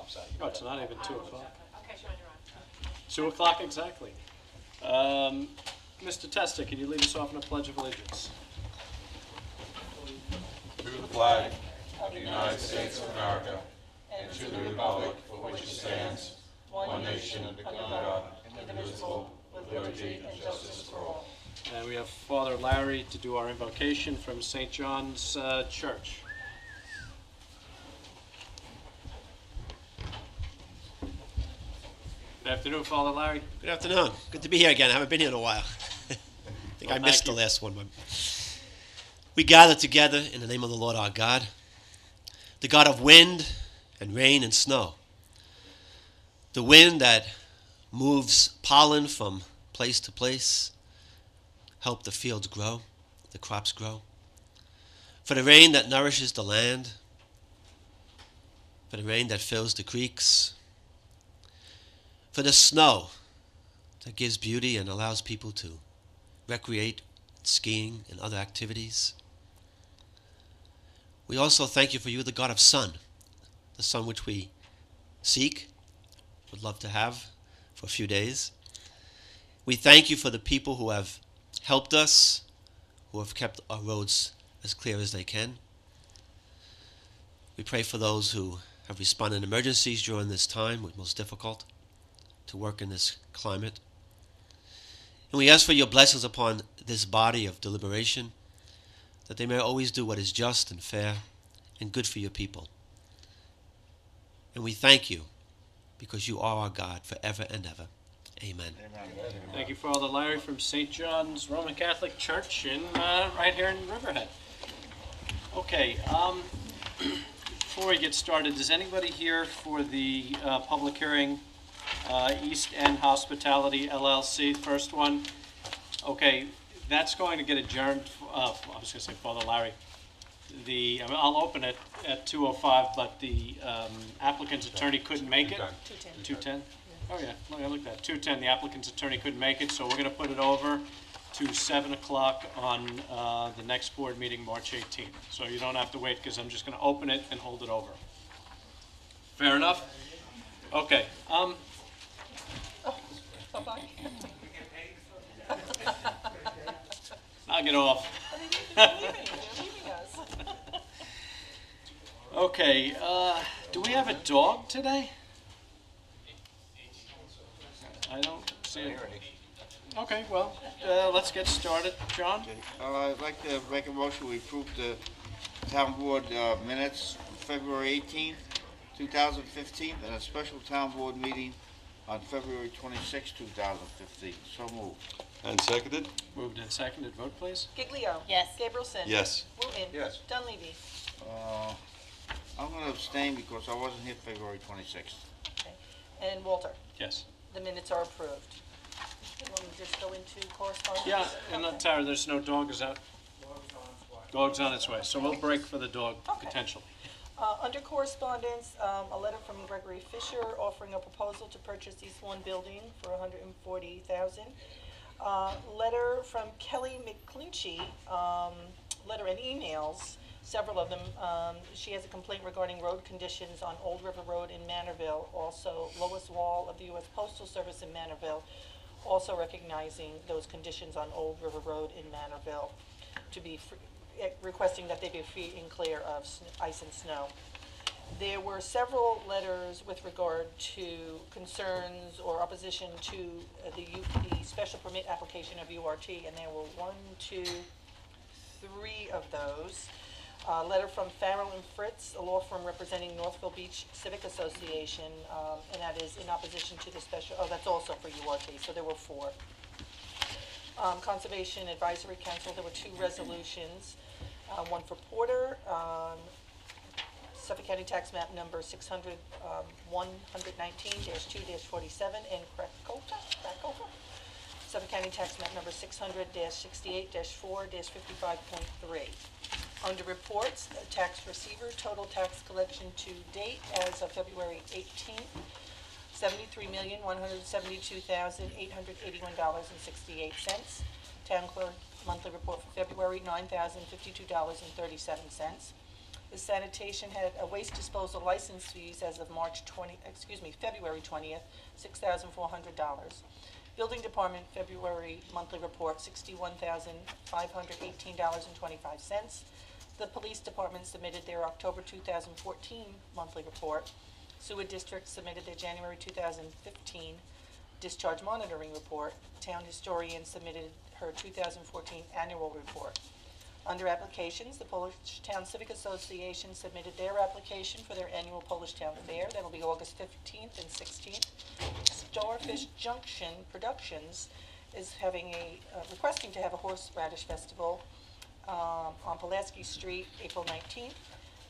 sorry. Oh, it's not even 2 o'clock. Okay, Sean, you're on. 2 o'clock exactly. Mr. Testa, can you lead us off in a Pledge of Allegiance? To the flag of the United States of America and to the republic for which it stands, one nation under God, indivisible, with liberty and justice for all. And we have Father Larry to do our invocation from St. John's Church. Good afternoon, Father Larry. Good afternoon. Good to be here again. I haven't been here in a while. I think I missed the last one. We gather together in the name of the Lord our God, the God of wind and rain and snow, the wind that moves pollen from place to place, help the fields grow, the crops grow, for the rain that nourishes the land, for the rain that fills the creeks, for the snow that gives beauty and allows people to recreate, skiing and other activities. We also thank you for you, the God of sun, the sun which we seek, would love to have for a few days. We thank you for the people who have helped us, who have kept our roads as clear as they can. We pray for those who have responded in emergencies during this time, which is most difficult to work in this climate. And we ask for your blessings upon this body of deliberation, that they may always do what is just and fair and good for your people. And we thank you because you are our God forever and ever. Amen. Thank you, Father Larry from St. John's Roman Catholic Church right here in Riverhead. Okay, before we get started, is anybody here for the public hearing, East End Hospitality LLC, first one? Okay, that's going to get adjourned. I was going to say Father Larry. I'll open it at 2:05, but the applicant's attorney couldn't make it. 2:10. Oh yeah, look at that. 2:10. The applicant's attorney couldn't make it, so we're going to put it over to 7 o'clock on the next board meeting, March 18th. So you don't have to wait because I'm just going to open it and hold it over. Fair enough? Okay. Bye-bye. Knock it off. They're leaving us. Okay, do we have a dog today? I don't see it. Okay, well, let's get started. John? I'd like to make a motion, we approve the town board minutes, February 18th, 2015, and a special town board meeting on February 26th, 2015. So moved. And seconded? Moved and seconded. Vote, please. Giglio. Yes. Gabrielson. Yes. Wooten. Yes. Dunleavy. I'm going to abstain because I wasn't here February 26th. Okay. And Walter. Yes. The minutes are approved. You want me to just go into correspondence? Yeah, and Tara, there's no dog, is that? Dog's on its way, so we'll break for the dog, Okay. potentially. Under correspondence, a letter from Gregory Fisher offering a proposal to purchase East Lawn Building for $140,000. Letter from Kelly McClinchy, letter and emails, several of them. She has a complaint regarding road conditions on Old River Road in Manorville, also Lois Wall of the U.S. Postal Service in Manorville, also recognizing those conditions on Old River Road in Manorville, to be requesting that they be free and clear of ice and snow. There were several letters with regard to concerns or opposition to the special permit application of URT, and there were 1, 2, 3 of those. Letter from Farrell and Fritz, a law firm representing Northville Beach Civic Association, and that is in opposition to the special, that's also for URT, so there were 4. Conservation Advisory Council, there were 2 resolutions, one for Porter, Suffolk County Tax Map Number 119-2-47, and Krakowa, Suffolk County Tax Map Number 600-68-4-55.3. Under reports, tax receiver, total tax collection to date as of February 18th, $73,172,881.68. Town clerk monthly report for February, $9,052.37. The sanitation had a waste disposal license fees as of February 20th, $6,400. Building Department, February monthly report, $61,518.25. The Police Department submitted their October 2014 monthly report. Sewer District submitted their January 2015 discharge monitoring report. Town Historian submitted her 2014 annual report. Under applications, the Polish Town Civic Association submitted their application for their annual Polish Town Fair. That'll be August 15th and 16th. Starfish Junction Productions is requesting to have a horseradish festival on Pulaski Street, April 19th.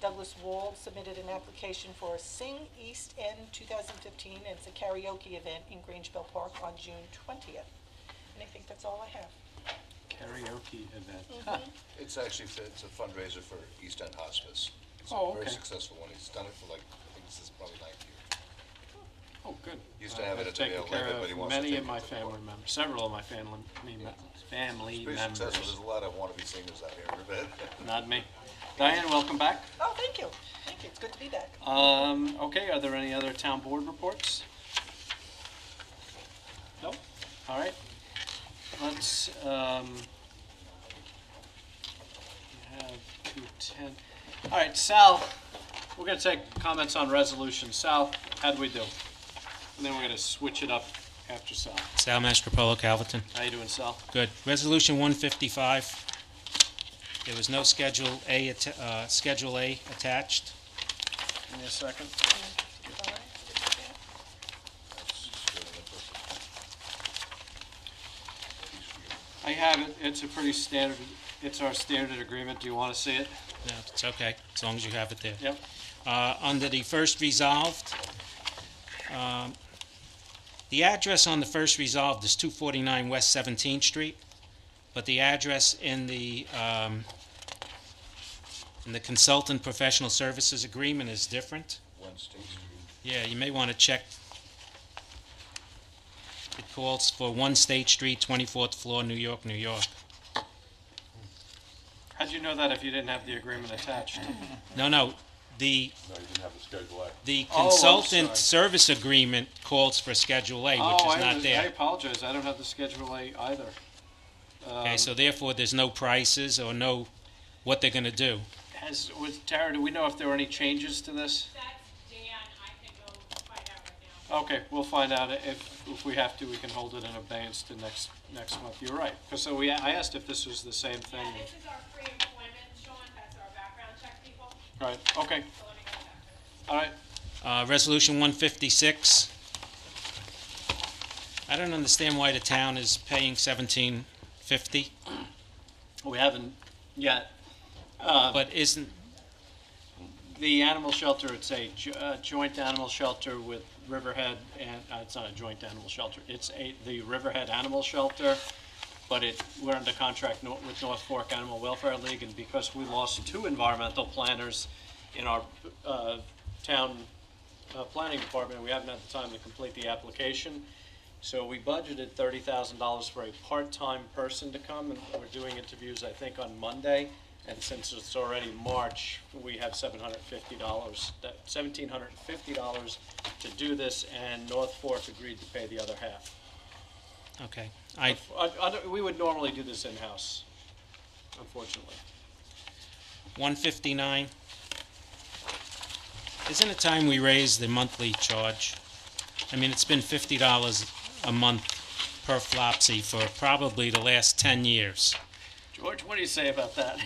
Douglas Wald submitted an application for Sing East End 2015, and it's a karaoke event in Grangeville Park on June 20th. And I think that's all I have. Karaoke event. Mhm. It's actually, it's a fundraiser for East End Hospice. It's Oh, a very okay. successful one. He's done it for I think this is probably 9th year. Oh, good. Used to have it I've at the taken Mayo care Lab, but he of wants to many take of it my to the family park. members, several of my family It's pretty members. successful. There's a lot of wannabe singers out here in Riverhead. Not me. Diane, welcome back. Oh, thank you. Thank you. It's good to be back. Okay, are there any other town board reports? No? All right. Let's, we have 210. All right, Sal, we're gonna take comments on resolution. Sal, how do we do? And then we're gonna switch it up after Sal. Sal Mastropolo, Calverton. How you doing, Sal? Good. Resolution 155. There was no Schedule A attached. Give me a second. I have it. It's a pretty standard, it's our standard agreement. Do you want to see it? No, it's okay, as long as you have it there. Yep. Under the first resolved, the address on the first resolved is 249 West 17th Street, but the address in the consultant professional services agreement is different. 1 State Street. Yeah, you may want to check. It calls for 1 State Street, 24th floor, New York, New York. How'd you know that if you didn't have the agreement attached? No, No, you didn't have the Schedule A. the Oh, I'm consultant sorry. service agreement calls for Schedule A, which is not I there. apologize. I don't have the Schedule A either. Okay, so therefore, there's no prices or no what they're gonna do. Tara, do we know if there were any changes to this? That's Dan, I can go find out right now. Okay, we'll find out. If we have to, we can hold it in abeyance to next month. You're right. 'Cause so I asked if this was the same thing. Yeah, this is our pre-employment, Sean, that's our background check people, Right, okay, so let me go back to all right. Resolution 156. I don't understand why the town is paying $17.50, We haven't yet. but isn't, The animal shelter, it's a joint animal shelter with Riverhead, and it's not a joint animal shelter. It's the Riverhead Animal Shelter, but we're under contract with North Fork Animal Welfare League, and because we lost 2 environmental planners in our town planning department, we haven't had the time to complete the application. So we budgeted $30,000 for a part-time person to come, and we're doing interviews, I think, on Monday. And since it's already March, we have $1,750 to do this, and North Fork agreed to pay the other half. okay. We would normally do this in-house, unfortunately. 159. Isn't it time we raise the monthly charge? I mean, it's been $50 a month per Flopsy for probably the last 10 years. George, what do you say about that?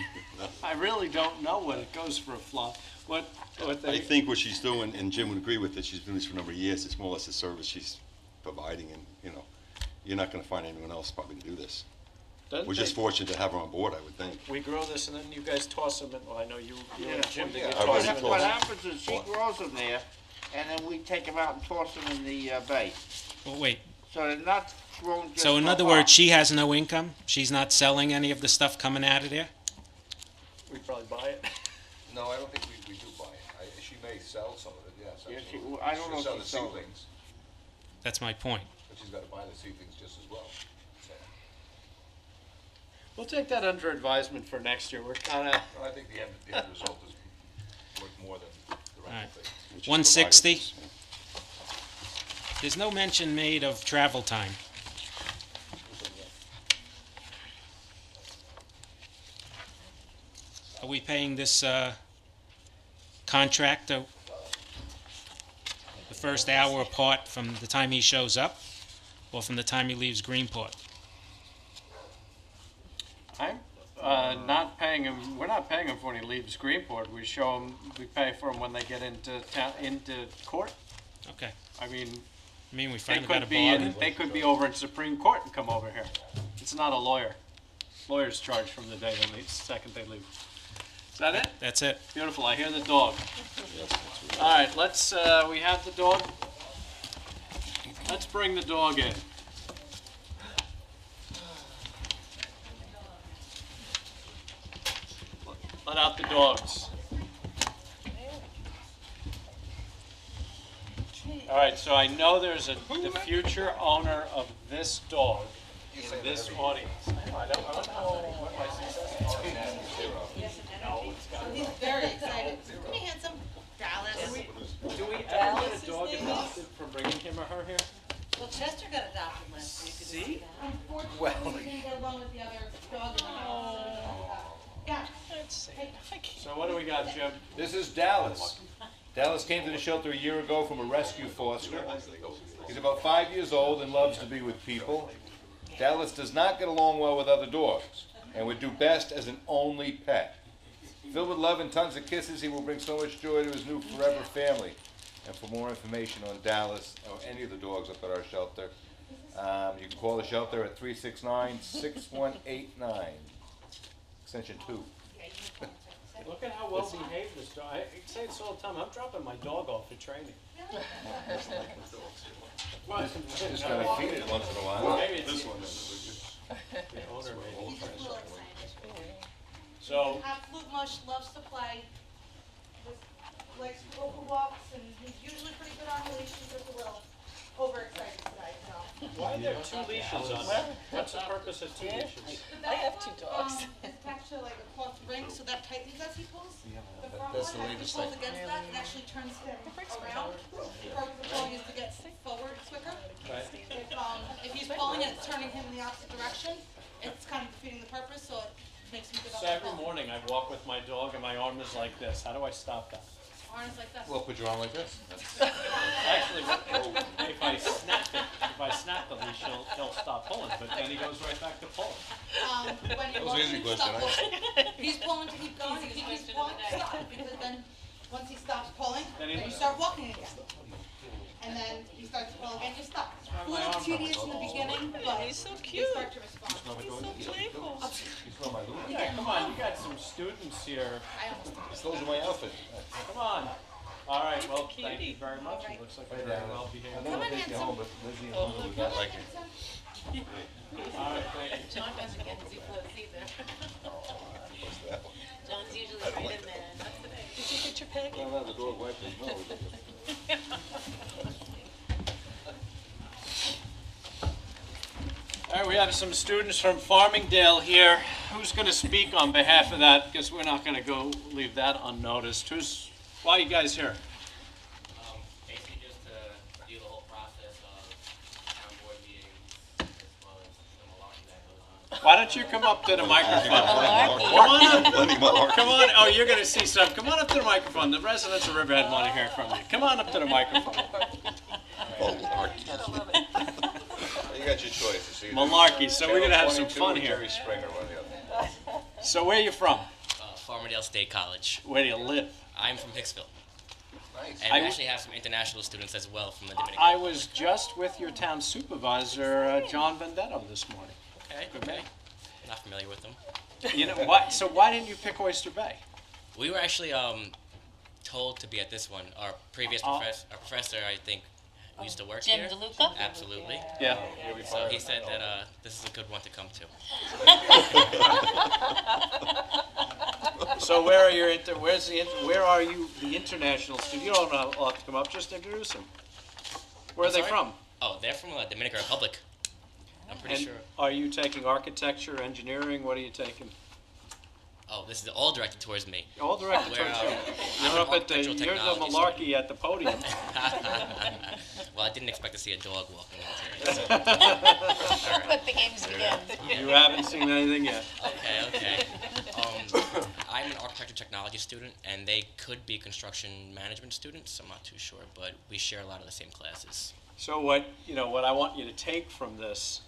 I really don't know what it goes for a flop. What I they, think what she's doing, and Jim would agree with it, she's been doing this for a number of years, it's more or less a service she's providing, and, you're not gonna find anyone else probably to do this. We're just fortunate to have her on board, I would think. we grow this and then you guys toss them in, well, I know you and Jim, well, yeah. you I toss really them in. What happens is she grows them there, and then we take them out and toss them in the bay. Well, wait, So they're not grown just so in for other her. words, she has no income? She's not selling any of the stuff coming out of there? We'd probably buy it. No, I don't think we do buy it. She may sell some of it, yes, Yeah, she- absolutely. I don't know if She'll she sell sells the it. seedlings, That's my point. but she's gotta buy the seedlings just as well. So, We'll take that under advisement for next year. We're kinda, I think the end result is worth more than the rental Alright. fee. Which is 160. provided. There's no mention made of travel time. Are we paying this contractor the first hour apart from the time he shows up or from the time he leaves Greenport? I'm not paying him, we're not paying him for when he leaves Greenport. We show him, we pay for him when they get into town, into court. Okay. I mean, I mean, we they finally got a could be in, bargain. they could be over in Supreme Court and come over here. It's not a lawyer. Lawyers charge from the day they leave, second they leave. Is that it? That's it. Beautiful, I hear the dog. All right, let's, we have the dog. Let's bring the dog in. Let out the dogs. All right, so I know there's the future owner of this dog in this audience. I don't know what my success is. He's very excited. Come here, handsome. Dallas. Do we ever get a dog adopted from bringing him or her here? Well, Chester got adopted last week. See? Unfortunately, he didn't get along with the other dog in the house. Yeah. So what do we got, Jim? This is Dallas. Dallas came to the shelter a year ago from a rescue foster. He's about 5 years old and loves to be with people. Dallas does not get along well with other dogs and would do best as an only pet. Filled with love and tons of kisses, he will bring so much joy to his new forever family. And for more information on Dallas or any of the dogs up at our shelter, you can call the shelter at 369-6189, extension 2. Look at how well behaved this dog. I say this all the time. I'm dropping my dog off at training. Just gotta feed it once in a while. Maybe it's the owner, maybe. He's a little excited. So, Absolute mush, loves to play. Likes to go for walks, and he's usually pretty good on leash. He's just a little overexcited today, so. why are there two leashes on there? What's the purpose of two leashes? I have two dogs. It's attached to like a cloth ring, so that tightens as he pulls. The front That's one, the as he latest pulls thing. against that, it actually turns him around. The purpose of pulling is to get forward quicker. Right. If he's pulling and it's turning him in the opposite direction, it's kind of defeating the purpose, so it makes him get up So and every pull. morning I walk with my dog and my arm is like this. How do I stop that? Harness like that. Well, put your arm like this. Actually, if I snap the leash, he'll stop pulling, but then he goes right back to pulling. When you're was an easy walking, stop question, pulling. He's pulling to keep going, if he keeps pulling, stop, because then, once he stops pulling, Then he you leaves. start walking again. And then he starts to pull again, you stop. A little tedious in the beginning, but He's so they cute. start to respond. He's so playful. You smell my lube? Yeah, come on, you got some students here. I almost, Those are my outfit. Come on. All right, well, thank you very much. It looks like you're very well I behaved. know I'll take you home, but Lizzie and Linda would not like it. All right, thank you. John doesn't get zoo floats either. John's usually right in there. Not today. Did you get your package? I'll have the dog wiped as well. All right, we have some students from Farmingdale here. Who's going to speak on behalf of that? Because we're not going to go leave that unnoticed. Why are you guys here? Basically just to do the whole process of town board meetings as well as the malarkey that goes on. Why don't you come up to the microphone? Lenny Malarkey. Come on. Oh, you're going to see some. Come on up to the microphone. The residents of Riverhead want to hear from you. Come on up to the microphone. You got your choice. It's either Malarkey. So we're going to have some Channel fun 22 or here. Jerry Springer, one or the other. So where are you from? Farmerdale State College. Where do you live? I'm from Hicksville. Nice. And I we w- actually have some international students as well from the Dominican I Republic. was just with your town supervisor, John Vendetto, this morning. Okay, okay. Not familiar with them. You know what? So why didn't you pick Oyster Bay? We were actually told to be at this one. Our previous Oh. professor, I think, who used to work Jim here. DeLuca? Absolutely. Yeah. So he said that this is a good one to come to. So where are your where are you the international student? You don't have to come up. Just introduce them. Where are I'm they sorry? from? Oh, they're from the Dominican Republic. I'm pretty And sure. are you taking architecture, engineering? What are you taking? Oh, this is all directed towards me. All directed Where, towards you. I'm You're an up at the, architectural you're the technology malarkey at the podium. Well, I didn't expect to see a dog walking into here. Let the games begin. You haven't seen anything yet. Okay. I'm an architecture technology student, and they could be construction management students. I'm not too sure, but we share a lot of the same classes. So what I want you to take from this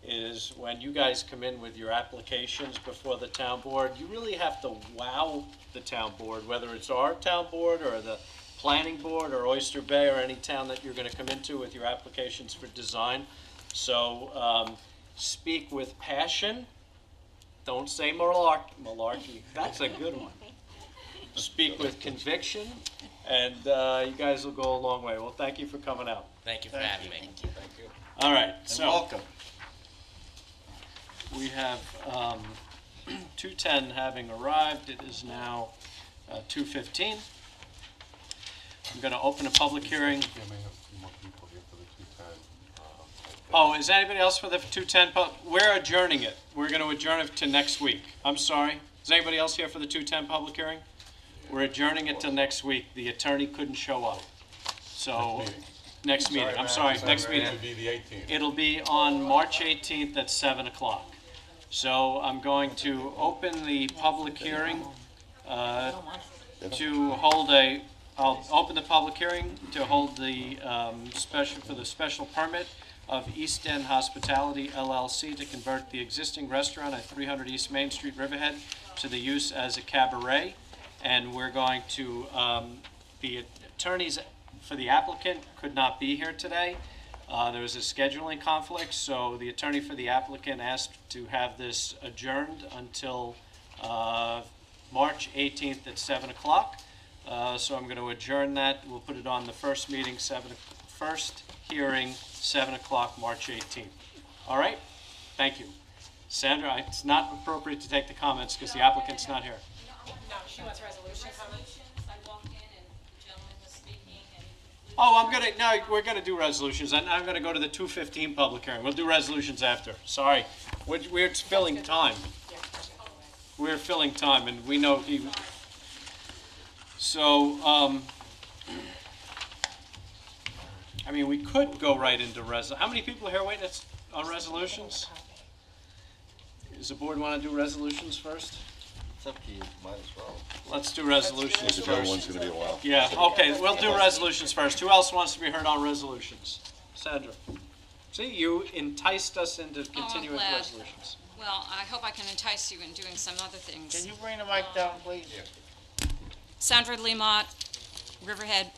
is when you guys come in with your applications before the town board, you really have to wow the town board, whether it's our town board or the planning board or Oyster Bay or any town that you're going to come into with your applications for design. So speak with passion. Don't say malarkey. That's a good one. Speak with conviction, and you guys will go a long way. Well, thank you for coming out. Thank you for having me. Thank you. All right, And so welcome. we have 2:10 having arrived. It is now 2:15. I'm going to open a public hearing. Oh, is anybody else for the 2:10? We're adjourning it. We're going to adjourn it to next week. I'm sorry. Is anybody else here for the 2:10 public hearing? We're adjourning it till next week. The attorney couldn't show up. So, next meeting. I'm sorry, next meeting. It would be the 18th. It'll be on March 18th at 7 o'clock. So I'm going to open the public hearing to hold I'll open the public hearing to hold the special permit of East End Hospitality LLC to convert the existing restaurant at 300 East Main Street, Riverhead, to the use as a cabaret. And we're going to, the attorneys for the applicant could not be here today. There was a scheduling conflict, so the attorney for the applicant asked to have this adjourned until March 18th at 7 o'clock. So I'm going to adjourn that. We'll put it on the first meeting, first hearing, 7 o'clock, March 18th. All right? Thank you. Sandra, it's not appropriate to take the comments because the applicant's not here. No, she wants resolution comments. I walked in and the gentleman was speaking and. Oh, we're gonna do resolutions, and I'm gonna go to the 2:15 public hearing. We'll do resolutions after. Sorry, we're filling time. We're filling time, and we know he. So, I mean, we could go right into how many people are here waiting on resolutions? Does the board want to do resolutions first? It's up to you, might as well. Let's do resolutions The other first. one's gonna be a while. Yeah, okay, we'll do resolutions first. Who else wants to be heard on resolutions? Sandra? See, you enticed us into continuing glad. resolutions. Well, I hope I can entice you in doing some other things. Can you bring the mic down, please? Sandra Lemott, Riverhead.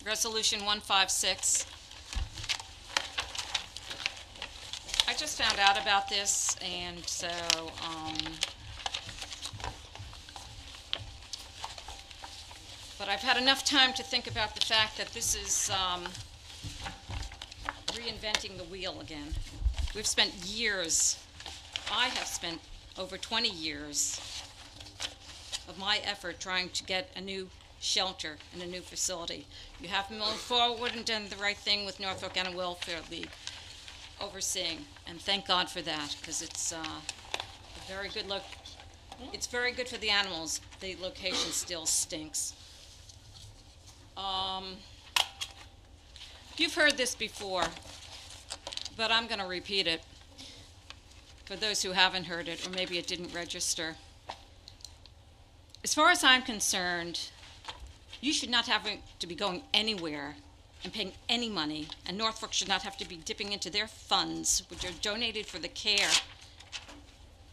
Resolution 156. I just found out about this, and so, but I've had enough time to think about the fact that this is reinventing the wheel again. We've spent years, I have spent over 20 years of my effort trying to get a new shelter and a new facility. You have moved forward and done the right thing with Norfolk Animal Welfare League overseeing, and thank God for that, because it's a very good look. It's very good for the animals. The location still stinks. You've heard this before, but I'm going to repeat it for those who haven't heard it, or maybe it didn't register. As far as I'm concerned, you should not have to be going anywhere and paying any money, and Norfolk should not have to be dipping into their funds, which are donated for the care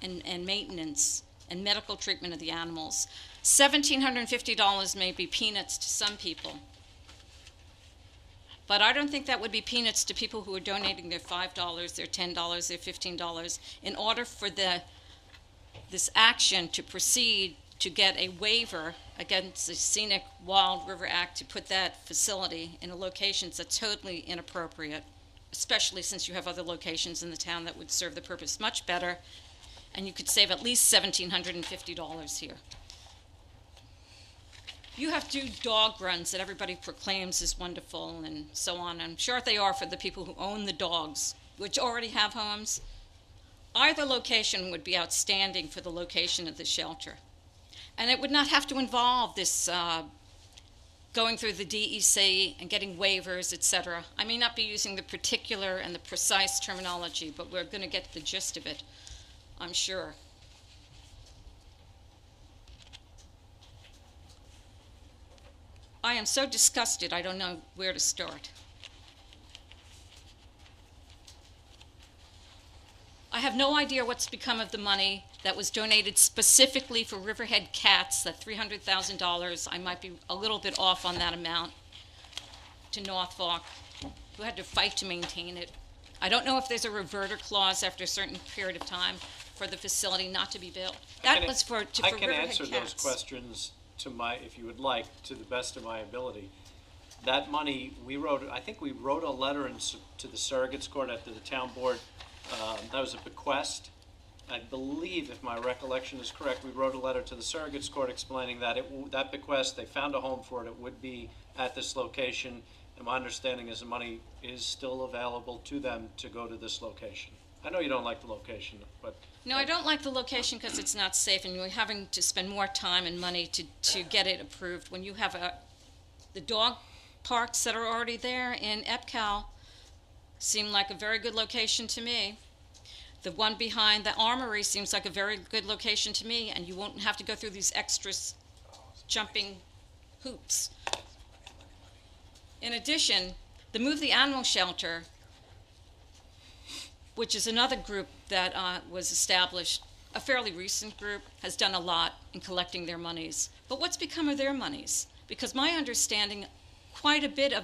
and maintenance and medical treatment of the animals. $1,750 may be peanuts to some people, but I don't think that would be peanuts to people who are donating their $5, their $10, their $15 in order for this action to proceed to get a waiver against the Scenic Wild River Act to put that facility in a location that's totally inappropriate, especially since you have other locations in the town that would serve the purpose much better, and you could save at least $1,750 here. You have to do dog runs that everybody proclaims is wonderful and so on. I'm sure they are for the people who own the dogs, which already have homes. Either location would be outstanding for the location of the shelter. And it would not have to involve this going through the DEC and getting waivers, etc. I may not be using the particular and the precise terminology, but we're going to get the gist of it, I'm sure. I am so disgusted, I don't know where to start. I have no idea what's become of the money that was donated specifically for Riverhead cats, that $300,000. I might be a little bit off on that amount, to Norfolk, who had to fight to maintain it. I don't know if there's a reverter clause after a certain period of time for the facility not to be built. That was for Riverhead cats. I can answer those questions if you would like, to the best of my ability. That money, I think we wrote a letter to the surrogates court after the town board. That was a bequest. I believe, if my recollection is correct, we wrote a letter to the surrogates court explaining that that bequest, they found a home for it, it would be at this location, and my understanding is the money is still available to them to go to this location. I know you don't like the location, but... No, I don't like the location because it's not safe, and you're having to spend more time and money to get it approved. When you have the dog parks that are already there in EPCAL seem like a very good location to me. The one behind the armory seems like a very good location to me, and you won't have to go through these extra jumping hoops. In addition, the Move the Animal Shelter, which is another group that was established, a fairly recent group, has done a lot in collecting their monies. But what's become of their monies? Because my understanding, quite a bit of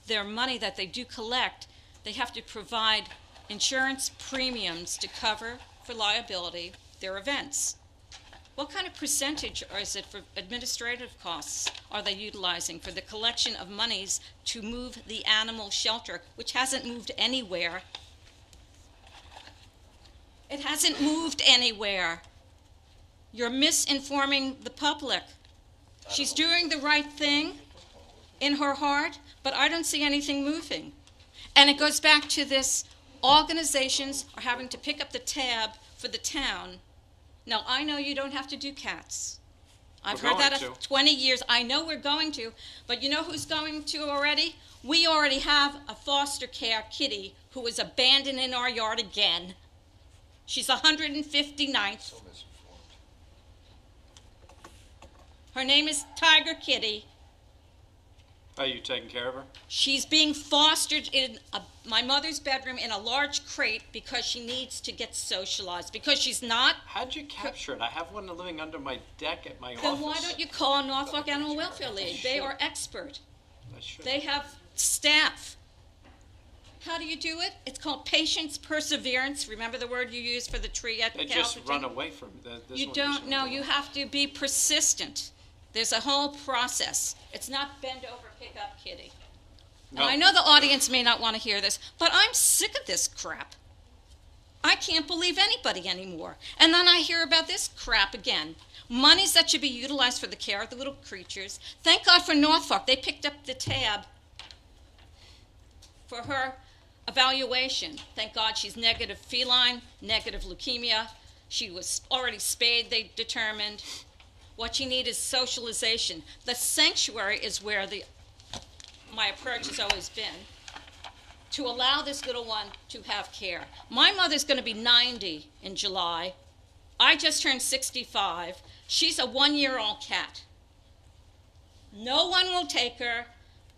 their money that they do collect, they have to provide insurance premiums to cover for liability their events. What kind of percentage is it for administrative costs are they utilizing for the collection of monies to move the animal shelter, which hasn't moved anywhere? It hasn't moved anywhere. You're misinforming the public. She's doing the right thing in her heart, but I don't see anything moving. And it goes back to this, organizations are having to pick up the tab for the town. Now, I know you don't have to do cats. I've heard that 20 years. I know we're going to, but you know who's going to already? We already have a foster care kitty who was abandoned in our yard again. She's 159th. Her name is Tiger Kitty. Are you taking care of her? She's being fostered in my mother's bedroom in a large crate because she needs to get socialized, because she's not... How'd you capture it? I have one living under my deck at my office. Then why don't you call Norfolk Animal Welfare League? They are expert. They have staff. How do you do it? It's called patience, perseverance. Remember the word you used for the tree at They Calverton? just run away from this. You don't know. You have to be persistent. There's a whole process. It's not bend over, pick up, kitty. No. And I know the audience may not want to hear this, but I'm sick of this crap. I can't believe anybody anymore. And then I hear about this crap again. Monies that should be utilized for the care of the little creatures. Thank God for Norfolk. They picked up the tab for her evaluation. Thank God she's negative feline, negative leukemia. She was already spayed, they determined. What you need is socialization. The sanctuary is where my approach has always been, to allow this little one to have care. My mother's going to be 90 in July. I just turned 65. She's a 1-year-old cat. No one will take her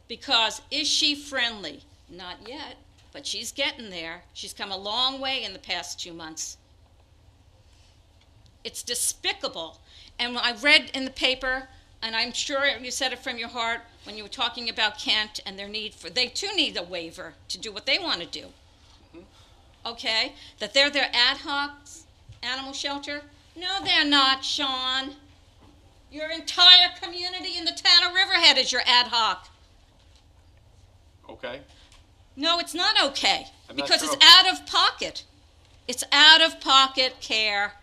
because is she friendly? Not yet, but she's getting there. She's come a long way in the past 2 months. It's despicable. And when I read in the paper, and I'm sure you said it from your heart when you were talking about Kent and their need for, they too need a waiver to do what they want to do. Okay? That they're their ad hoc animal shelter? No, they're not, Sean. Your entire community in the town of Riverhead is your ad hoc. Okay. No, it's not okay. Because it's out of pocket. It's out of pocket care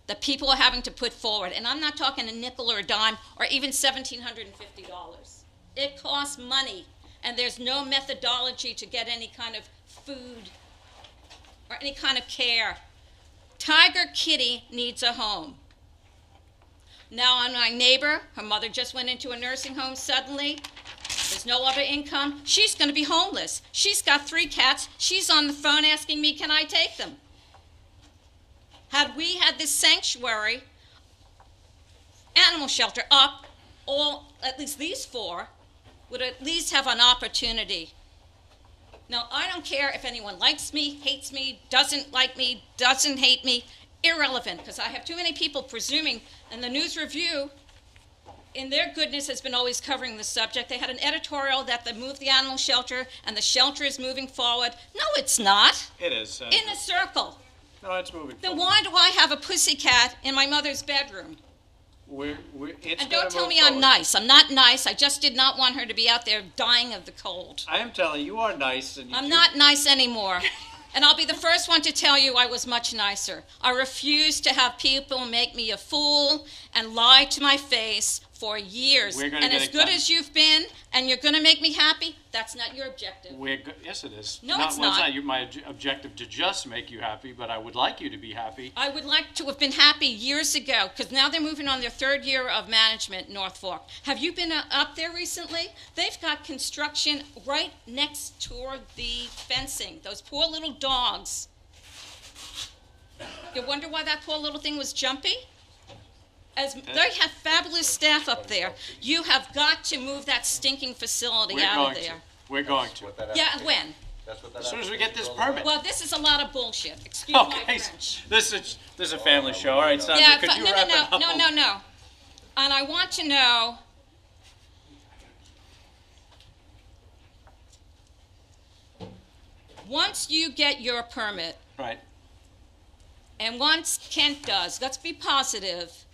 that people are having to put forward. And I'm not talking a nickel or a dime or even $1,750. It costs money, and there's no methodology to get any kind of food or any kind of care. Tiger Kitty needs a home. Now, on my neighbor, her mother just went into a nursing home suddenly. There's no other income. She's going to be homeless. She's got 3 cats. She's on the phone asking me, can I take them? Had we had this sanctuary, animal shelter up, at least these 4 would at least have an opportunity. Now, I don't care if anyone likes me, hates me, doesn't like me, doesn't hate me, irrelevant, because I have too many people presuming, and the News Review, in their goodness, has been always covering the subject. They had an editorial that they moved the animal shelter, and the shelter is moving forward. No, it's not. It is. In a circle. No, it's moving Then forward. why do I have a pussycat in my mother's bedroom? It's And don't gonna tell move me I'm forward. nice. I'm not nice. I just did not want her to be out there dying of the cold. I am telling you, you are nice. And I'm not nice anymore. And I'll be the first one to tell you I was much nicer. I refuse to have people make me a fool and lie to my face for years. We're gonna And get as it good done. as you've been, and you're going to make me happy, that's not your objective. Yes, it is. No, it's well, not. It's not my objective to just make you happy, but I would like you to be happy. I would like to have been happy years ago, because now they're moving on their 3rd year of management in North Fork. Have you been up there recently? They've got construction right next to the fencing. Those poor little dogs. You wonder why that poor little thing was jumpy? They have fabulous staff up there. You have got to move that stinking facility out of there. We're going to. Yeah, when? As soon as we get this permit. Well, this is a lot of bullshit. Excuse my Okay, French. this is a family show. All right, Sandra, Yeah, could you no, wrap it up? no. And I want to know, once you get your permit, Right. and once Kent does, let's be positive,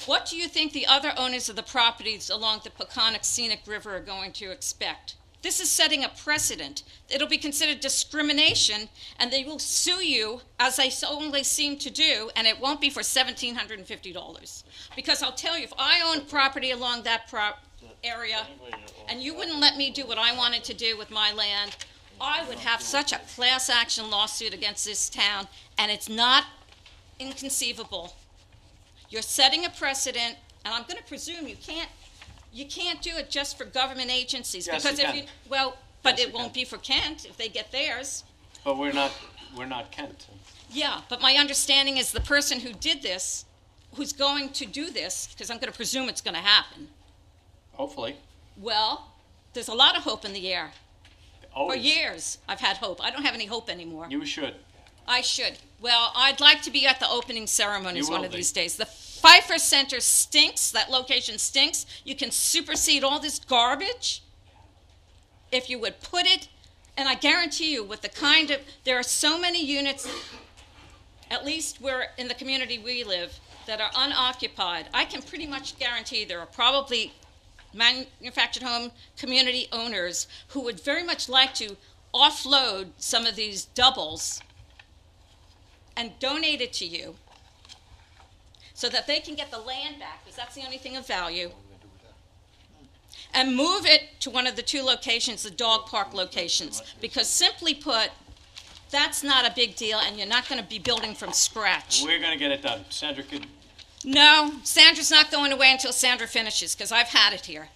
what do you think the other owners of the properties along the Peconic Scenic River are going to expect? This is setting a precedent. It'll be considered discrimination, and they will sue you, as they only seem to do, and it won't be for $1,750. Because I'll tell you, if I owned property along that area, and you wouldn't let me do what I wanted to do with my land, I would have such a class action lawsuit against this town, and it's not inconceivable. You're setting a precedent, and I'm going to presume you can't do it just for government agencies. Yes, because you if can. you, well, but Yes, it you won't can. be for Kent if they get theirs. But we're not Kent. Yeah, but my understanding is the person who did this, who's going to do this, because I'm going to presume it's going to happen. Hopefully. Well, there's a lot of hope in the air. For Always. years, I've had hope. I don't have any hope anymore. You should. I should. Well, I'd like to be at the opening ceremonies You one will of be. these days. The Pfeiffer Center stinks. That location stinks. You can supersede all this garbage if you would put it, and I guarantee you, with the kind of, there are so many units, at least where in the community we live, that are unoccupied. I can pretty much guarantee there are probably manufactured home community owners who would very much like to offload some of these doubles and donate it to you so that they can get the land back, because that's the only thing of value, and move it to one of the 2 locations, the dog park locations, because simply put, that's not a big deal, and you're not going to be building from scratch. We're going to get it done. Sandra could. No, Sandra's not going away until Sandra finishes, because I've had it here.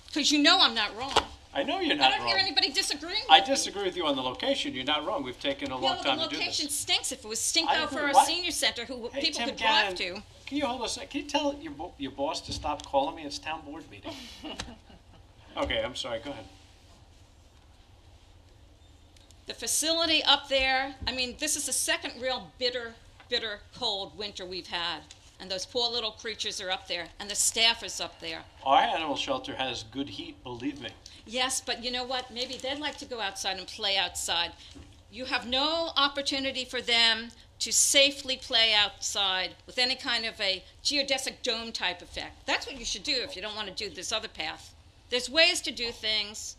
Because you know I'm not wrong. I know you're I not don't wrong. hear anybody disagreeing with I me. disagree with you on the location. You're not wrong. We've taken a long Yeah, time well, to the do location this. stinks. If it was stink I out agree. for a What? senior center who Hey, people Tim could drive Gannon, to. Can you hold a second? Can you tell your boss to stop calling me? It's town board meeting. Okay, I'm sorry. Go ahead. The facility up there, I mean, this is the second real bitter, cold winter we've had. And those poor little creatures are up there, and the staff is up there. Our animal shelter has good heat, believe me. Yes, but you know what? Maybe they'd like to go outside and play outside. You have no opportunity for them to safely play outside with any kind of a geodesic dome type effect. That's what you should do if you don't want to do this other path. There's ways to do things.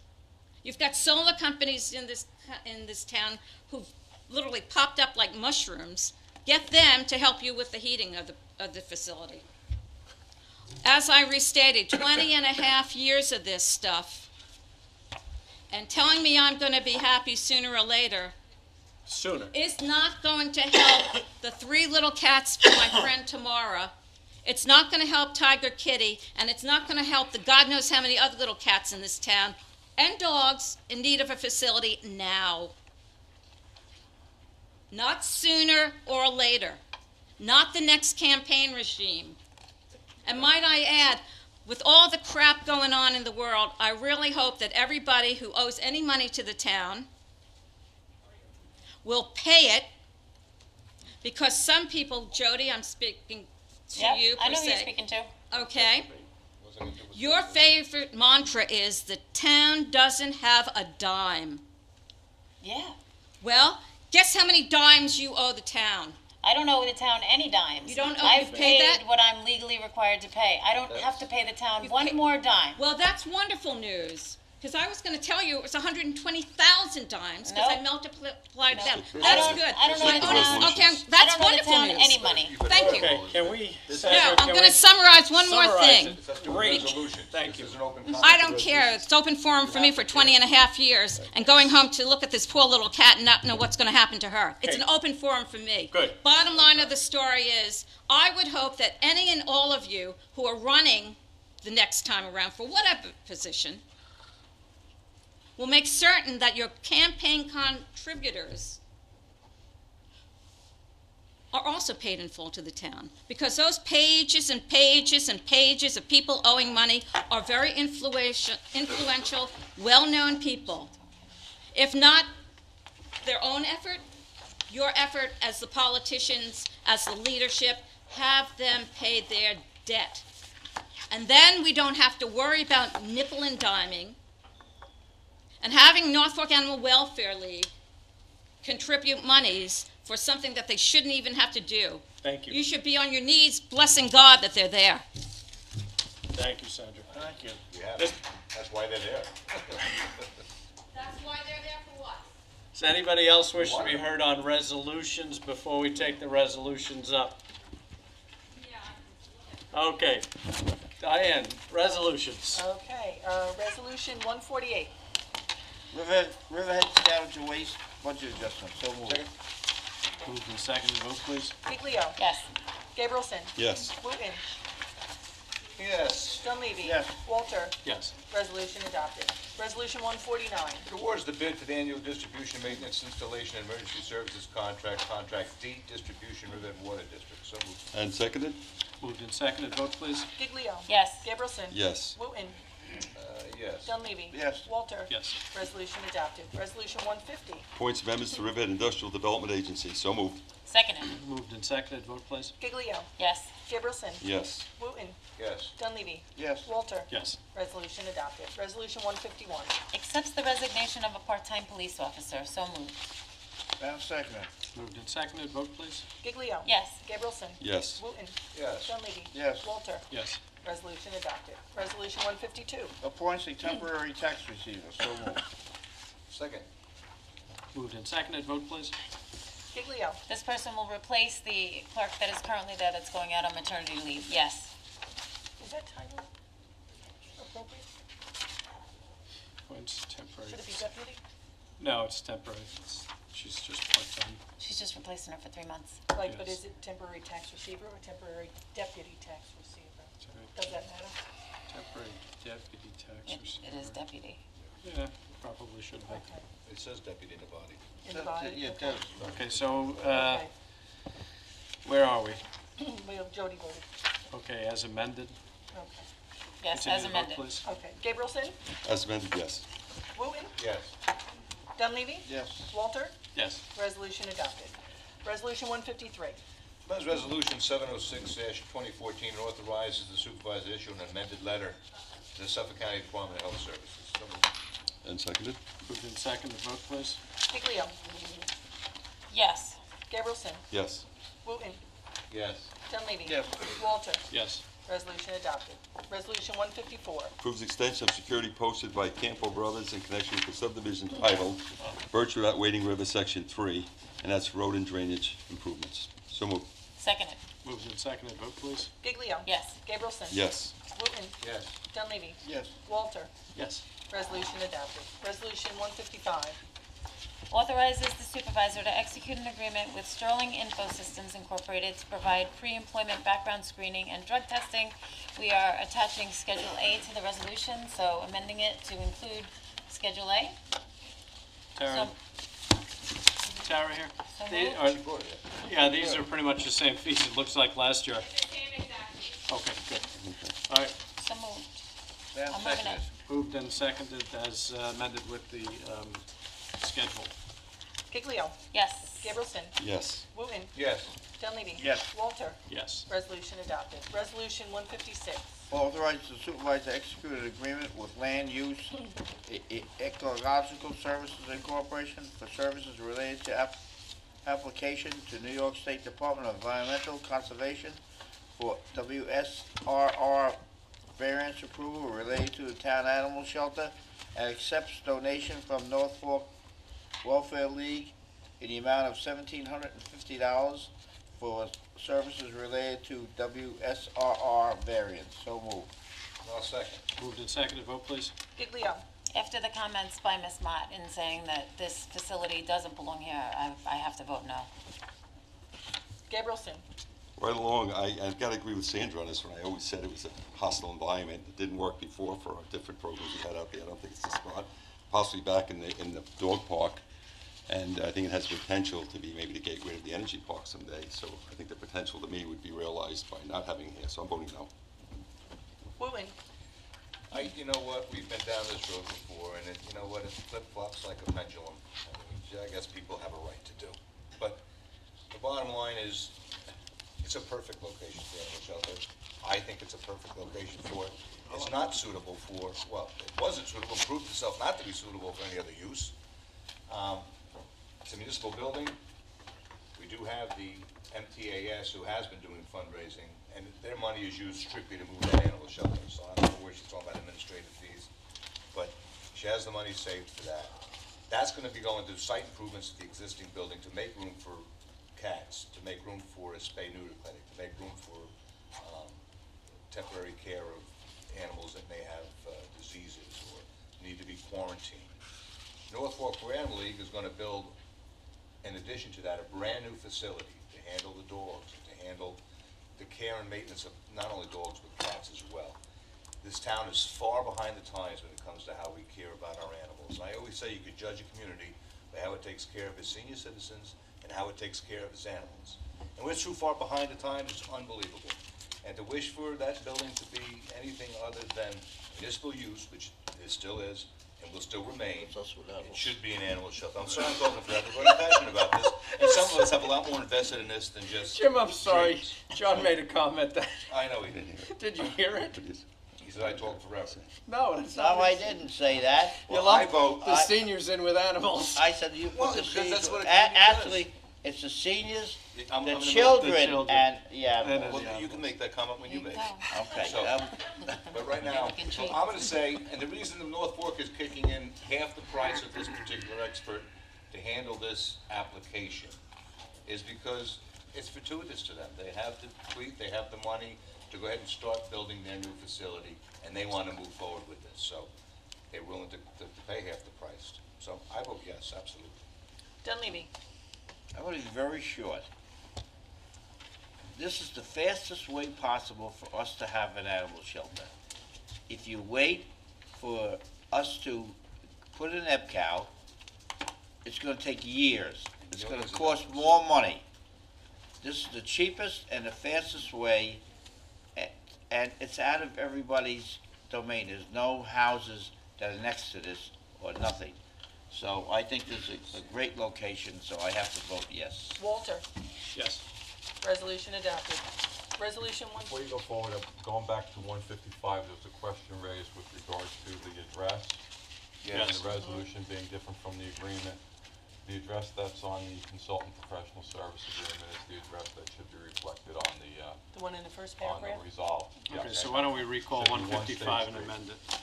You've got solar companies in this town who've literally popped up like mushrooms. Get them to help you with the heating of the facility. As I restated, 20 and a half years of this stuff, and telling me I'm going to be happy sooner or later, Sooner. is not going to help the 3 little cats for my friend Tamara. It's not going to help Tiger Kitty, and it's not going to help the God knows how many other little cats in this town and dogs in need of a facility now. Not sooner or later. Not the next campaign regime. And might I add, with all the crap going on in the world, I really hope that everybody who owes any money to the town will pay it, because some people, Jody, I'm speaking to Yep, you per I know who you're se. speaking to. Okay. Your favorite mantra is the town doesn't have a dime. Yeah. Well, guess how many dimes you owe the town? I don't owe the town any dimes. You don't owe- I've you've paid paid that? what I'm legally required to pay. I don't have to pay the town You've one paid- more dime. Well, that's wonderful news, because I was going to tell you it was 120,000 dimes, because I Nope. multiplied it out. I That's don't- good. I don't know the town. Okay, I that's don't know the wonderful town news. any money. Thank you. Okay, can we? No, Sandra, I'm can going we to summarize one more summarize thing. it? Great. Thank you. I don't care. It's open forum for me for 20 and a half years, and going home to look at this poor little cat and not know what's going to happen to her. It's an Okay. open forum for me. Good. Bottom line of the story is, I would hope that any and all of you who are running the next time around for whatever position will make certain that your campaign contributors are also paid in full to the town, because those pages and pages and pages of people owing money are very influential, well-known people. If not their own effort, your effort as the politicians, as the leadership, have them pay their debt. And then we don't have to worry about nickel and diming and having Norfolk Animal Welfare League contribute monies for something that they shouldn't even have to do. Thank you. You should be on your knees blessing God that they're there. Thank you, Sandra. Thank you. Yeah, that's why they're there. That's why they're there for what? Does anybody else wish to be heard on resolutions before we take the resolutions up? Okay. Diane, resolutions. Okay, resolution 148. Riverhead Scavenger Waste Budget Adjustment, so moved. Moved and seconded, vote please. Giglio. Yes. Gabrielson. Yes. Wooten. Yes. Dunleavy. Yes. Walter. Yes. Resolution adopted. Resolution 149. It awards the bid for the annual distribution, maintenance, installation, and emergency services contract D, Distribution Riverhead Water District. So moved. And seconded? Moved and seconded, vote please. Giglio. Yes. Gabrielson. Yes. Wooten. Yes. Dunleavy. Yes. Walter. Yes. Resolution adopted. Resolution 150. Appoints amendments to Riverhead Industrial Development Agency. So moved. Seconded. Moved and seconded, vote please. Giglio. Yes. Gabrielson. Yes. Wooten. Yes. Dunleavy. Yes. Walter. Yes. Resolution adopted. Resolution 151. Accepts the resignation of a part-time police officer. So moved. And seconded. Moved and seconded, vote please. Giglio. Yes. Gabrielson. Yes. Wooten. Yes. Dunleavy. Yes. Walter. Yes. Resolution adopted. Resolution 152. Appoints a temporary tax receiver, so moved. Second. Moved and seconded, vote please. Giglio. This person will replace the clerk that is currently there that's going out on maternity leave. Yes. Is that title appropriate? Appoints temporary. Should it be deputy? No, it's temporary. She's just part-time. She's just replacing her for 3 months. Right, but Yes. is it temporary tax receiver or temporary deputy tax receiver? Does that matter? Temporary deputy tax receiver. It is deputy. Yeah, probably should have. Okay. It says deputy in the body. In the body? Yeah, it Okay. does. Okay, so, Okay. where are we? Well, Jody voted. Okay, as amended. Okay. Yes, Continue as the vote, amended. please. Okay. Gabrielson? As amended, yes. Wooten? Yes. Dunleavy? Yes. Walter? Yes. Resolution adopted. Resolution 153. Amendment Resolution 706-2014 authorizes the supervisor to issue an amended letter to the Suffolk County Department of Health Services. So moved. And seconded? Moved and seconded, vote please. Giglio? Yes. Gabrielson? Yes. Wooten? Yes. Dunleavy? Yes. Walter? Yes. Resolution adopted. Resolution 154. Approves extension of security posted by Campo Brothers in connection with the subdivision titled Virtue at Wading River Section 3, and that's road and drainage improvements. So moved. Seconded. Moved and seconded, vote please. Giglio? Yes. Gabrielson? Yes. Wooten? Yes. Dunleavy? Yes. Walter? Yes. Resolution adopted. Resolution 155. authorizes the supervisor to execute an agreement with Sterling Info Systems Incorporated to provide pre-employment background screening and drug testing. We are attaching Schedule A to the resolution, so amending it to include Schedule A. Tara, Tara here. So The- moved. are- Yeah, these are pretty much the same fees, it looks like last year. The same exact fees. Okay, good. All right, So moved. Then I'm moving seconded. it. moved and seconded as amended with the schedule. Giglio. Yes. Gabrielson. Yes. Wooten. Yes. Dunleavy. Yes. Walter. Yes. Resolution adopted. Resolution 156. Authorize the supervisor to execute an agreement with Land Use Ecological Services Incorporation for services related to application to New York State Department of Environmental Conservation for WSRR variance approval related to the town animal shelter, and accepts donation from North Fork Welfare League in the amount of $1,750 for services related to WSRR variance. So moved. I'll second. Moved and seconded, vote please. Giglio. After the comments by Ms. Mott in saying that this facility doesn't belong here, I have to vote no. Gabrielson. Right along, I've got to agree with Sandra on this one. I always said it was a hostile environment. It didn't work before for our different programs we had out there. I don't think it's the spot. Possibly back in the dog park, and I think it has potential to be maybe the gateway to the energy park someday. So I think the potential to me would be realized by not having it here. So I'm voting no. Wooten. You know what, we've been down this road before, and you know what, it flip-flops like a pendulum. I guess people have a right to do. But the bottom line is, it's a perfect location for animal shelter. I think it's a perfect location for it. It's not suitable for, well, it wasn't suitable, proved itself not to be suitable for any other use. It's a municipal building. We do have the MTAS who has been doing fundraising, and their money is used strictly to move that animal shelter. So I don't know where she's talking about administrative fees, but she has the money saved for that. That's gonna be going to site improvements to the existing building to make room for cats, to make room for a spay-neuter clinic, to make room for temporary care of animals that may have diseases or need to be quarantined. North Fork Animal League is gonna build, in addition to that, a brand-new facility to handle the dogs, to handle the care and maintenance of not only dogs, but cats as well. This town is far behind the times when it comes to how we care about our animals. And I always say you could judge a community by how it takes care of its senior citizens and how it takes care of its animals. And we're too far behind the times, it's unbelievable. And to wish for that building to be anything other than municipal use, which it still is, and will still remain, it should be an animal shelter. I'm sorry I'm talking forever, but I'm passionate about this. And some of us have a lot more invested in this than just Jim, I'm sorry, dreams. John made a comment that, I know he didn't. did you hear it? He said I talked forever. No, it's No, not. I didn't say that. You Well, I lump vote. the seniors in with animals. I said you Well, put the because seniors. that's what a community does. Actually, it's the seniors, I'm the gonna- children, The children. and, yeah. And Well, Yeah. you can make that comment when you make it. Okay, So- But right now, Mac and cheese. I'm gonna say, and the reason the North Fork is kicking in half the price of this particular expert to handle this application is because it's fortuitous to them. They have the fleet, they have the money to go ahead and start building their new facility, and they wanna move forward with this, so they're willing to pay half the price. So I vote yes, absolutely. Dunleavy. I'm gonna be very short. This is the fastest way possible for us to have an animal shelter. If you wait for us to put an EPCAL, it's gonna take years. It's gonna cost more money. This is the cheapest and the fastest way, and it's out of everybody's domain. There's no houses that are next to this or nothing. So I think this is a great location, so I have to vote yes. Walter. Yes. Resolution adopted. Resolution one. Before you go forward, going back to 155, there was a question raised with regards to the address. And Yes. the resolution being different from the agreement. The address that's on the consultant professional service agreement is the address that should be reflected on The one in the first the paragraph? resolve. Okay, Yes. so why don't we recall Should be 1 155 State and Street. amend it?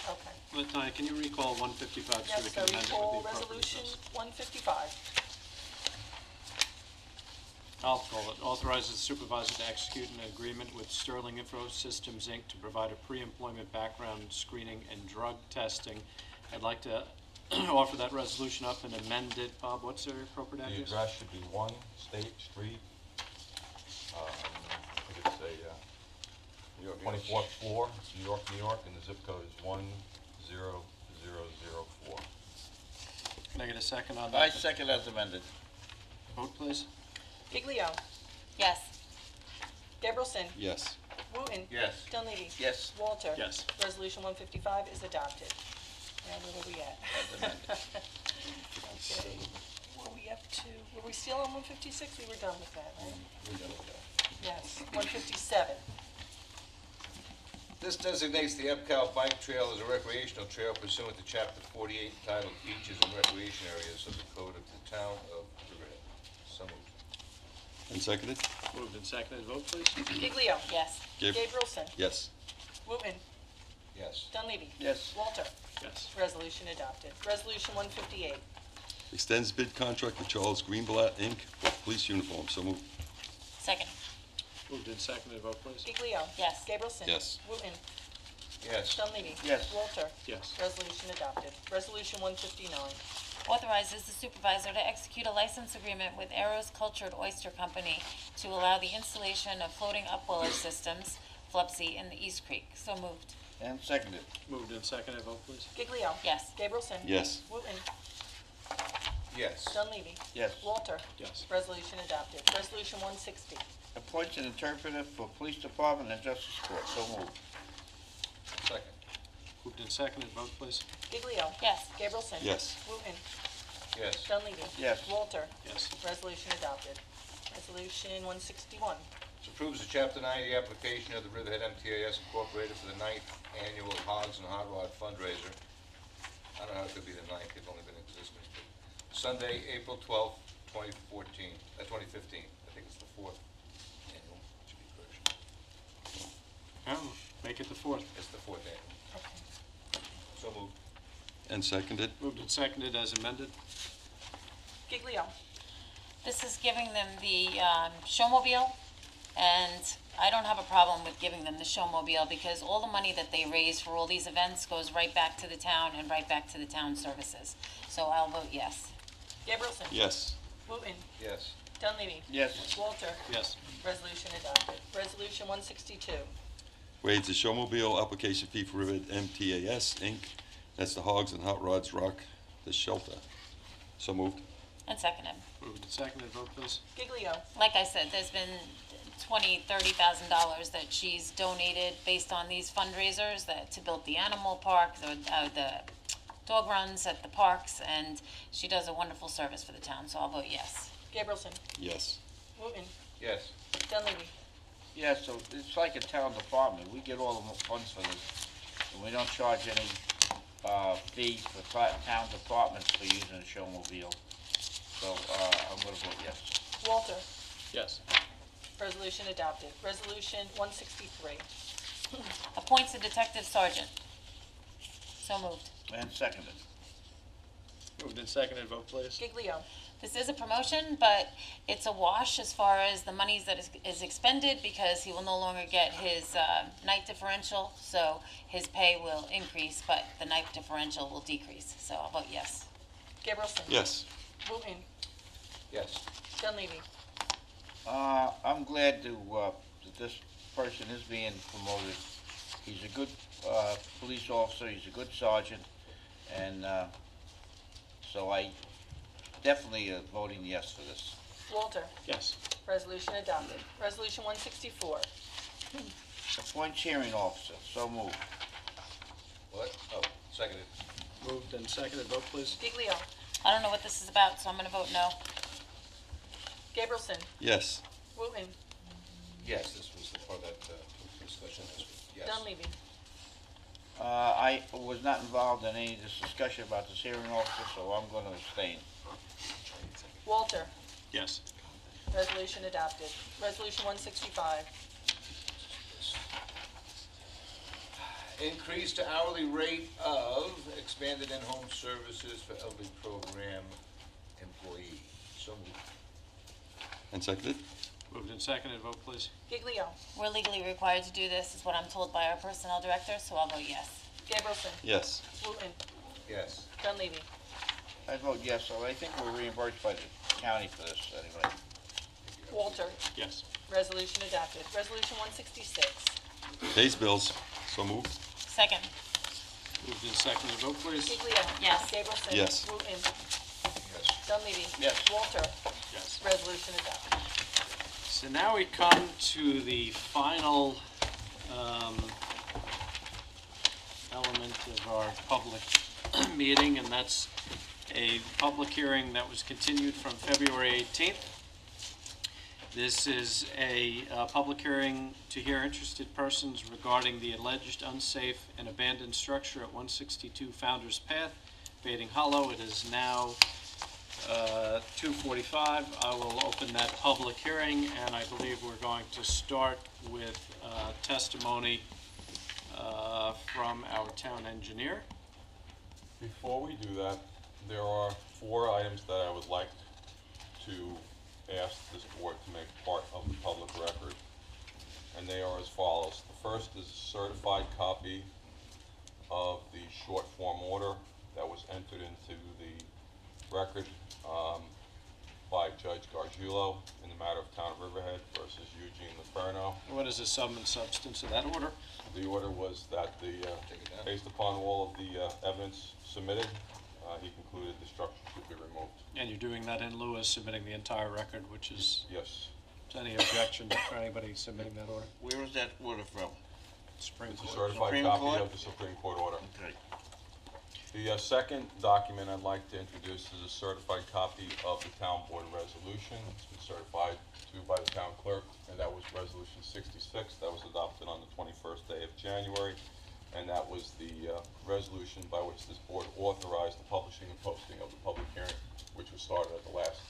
Okay. Latonya, can you recall 155 so we Yes, can amend it with the recall appropriate resolution address? 155. I'll call it. Authorizes the supervisor to execute an agreement with Sterling Info Systems, Inc. to provide a pre-employment background screening and drug testing. I'd like to offer that resolution up and amend it. Bob, what's their appropriate The address? address should be 1 State Street, I think it's a 24th floor, New York, New York, and the zip code is 10004. Can I get a second on I that? second as amended. Vote, please. Giglio. Yes. Gabrielson. Yes. Wooten. Yes. Dunleavy. Yes. Walter. Yes. Resolution 155 is adopted. Now, where were we at? Okay, were we up to, were we still on 156? We were done with that, right? Yes, 157. This designates the Epcal Bike Trail as a recreational trail pursuant to Chapter 48 entitled Beaches and Recreation Areas of the Code of the Town of Riverhead. So moved. And seconded? Moved and seconded. Vote, please. Giglio. Yes. Gabrielson. Yes. Wooten. Yes. Dunleavy. Yes. Walter. Yes. Resolution adopted. Resolution 158. Extends bid contract with Charles Greenblatt, Inc. for police uniforms. So moved. Second. Moved and seconded. Vote, please. Giglio. Yes. Gabrielson. Yes. Wooten. Yes. Dunleavy. Yes. Walter. Yes. Resolution adopted. Resolution 159. Authorizes the supervisor to execute a license agreement with Arrows Cultured Oyster Company to allow the installation of floating upweller systems, FLUPSI, in the East Creek. So moved. And seconded. Moved and seconded. Vote, please. Giglio. Yes. Gabrielson. Yes. Wooten. Yes. Dunleavy. Yes. Walter. Yes. Resolution adopted. Resolution 160. Appoints an interpreter for police department and justice court. So moved. Second. Moved and seconded. Vote, please. Giglio. Yes. Gabrielson. Yes. Wooten. Yes. Dunleavy. Yes. Walter. Yes. Resolution adopted. Resolution 161. This approves the Chapter 90 application of the Riverhead MTAS Incorporated for the 9th Annual Hogs and Hot Rod Fundraiser. I don't know how it could be the 9th, they've only been in existence. But Sunday, April 12th, 2015. I think it's the 4th annual, should be correction. Make it the fourth. It's the 4th annual. So moved. And seconded? Moved and seconded as amended. Giglio. This is giving them the showmobile, and I don't have a problem with giving them the showmobile because all the money that they raise for all these events goes right back to the town and right back to the town services. So I'll vote yes. Gabrielson. Yes. Wooten. Yes. Dunleavy. Yes. Walter. Yes. Resolution adopted. Resolution 162. Waives the showmobile application fee for Riverhead MTAS, Inc. That's the Hogs and Hot Rods Rock the Shelter. So moved. And seconded. Moved and seconded. Vote, please. Giglio. Like I said, there's been $20,000-$30,000 that she's donated based on these fundraisers to build the animal park, the dog runs at the parks, and she does a wonderful service for the town, so I'll vote yes. Gabrielson. Yes. Wooten. Yes. Dunleavy. Yeah, so it's like a town department. We get all the funds for this. And we don't charge any fee for town departments for using a showmobile. So I'm going to vote yes. Walter. Yes. Resolution adopted. Resolution 163. Appoints a detective sergeant. So moved. And seconded. Moved and seconded. Vote, please. Giglio. This is a promotion, but it's a wash as far as the monies that is expended because he will no longer get his night differential, so his pay will increase, but the night differential will decrease. So I'll vote yes. Gabrielson. Yes. Wooten. Yes. Dunleavy. I'm glad that this person is being promoted. He's a good police officer, he's a good sergeant, and so I definitely voting yes for this. Walter. Yes. Resolution adopted. Resolution 164. Appoints hearing officer, so moved. What? Oh, seconded. Moved and seconded. Vote, please. Giglio. I don't know what this is about, so I'm going to vote no. Gabrielson. Yes. Wooten. Yes, this was the part of that discussion this week. Yes. Dunleavy. I was not involved in any of this discussion about this hearing officer, so I'm going to abstain. Walter. Yes. Resolution adopted. Resolution 165. Increase to hourly rate of expanded in-home services for elderly program employee. So moved. And seconded? Moved and seconded. Vote, please. Giglio. We're legally required to do this, is what I'm told by our personnel director, so I'll vote yes. Gabrielson. Yes. Wooten. Yes. Dunleavy. I vote yes, so I think we're reimbursed by the county for this anyway. Walter, Yes. resolution adopted. Resolution 166. Pays bills, so moved. Second. Moved in second, vote please. Giglio. Yes. Gableson. Yes. Wooten. Yes. Dunleavy. Yes. Walter, Yes. resolution adopted. So now we come to the final element of our public meeting, and that's a public hearing that was continued from February 18th. This is a public hearing to hear interested persons regarding the alleged unsafe and abandoned structure at 162 Founder's Path, Bating Hollow. It is now 2:45. I will open that public hearing, and I believe we're going to start with testimony from our town engineer. Before we do that, there are 4 items that I would like to ask this board to make part of the public record, and they are as follows. The first is a certified copy of the short form order that was entered into the record by Judge Gargiulo in the matter of Town of Riverhead versus Eugene Leferno. What is the sum and substance of that order? The order was that based upon all of the evidence submitted, he concluded the structure should be removed. And you're doing that in lieu of submitting the entire record, which is, Yes. any objection for anybody submitting that order? Where is that order from? Supreme It's a Court. certified Supreme copy Court? of the Supreme Court order. Okay. The second document I'd like to introduce is a certified copy of the town board resolution. It's been certified to by the town clerk, and that was resolution 66. That was adopted on the 21st day of January, and that was the resolution by which this board authorized the publishing and posting of the public hearing, which was started at the last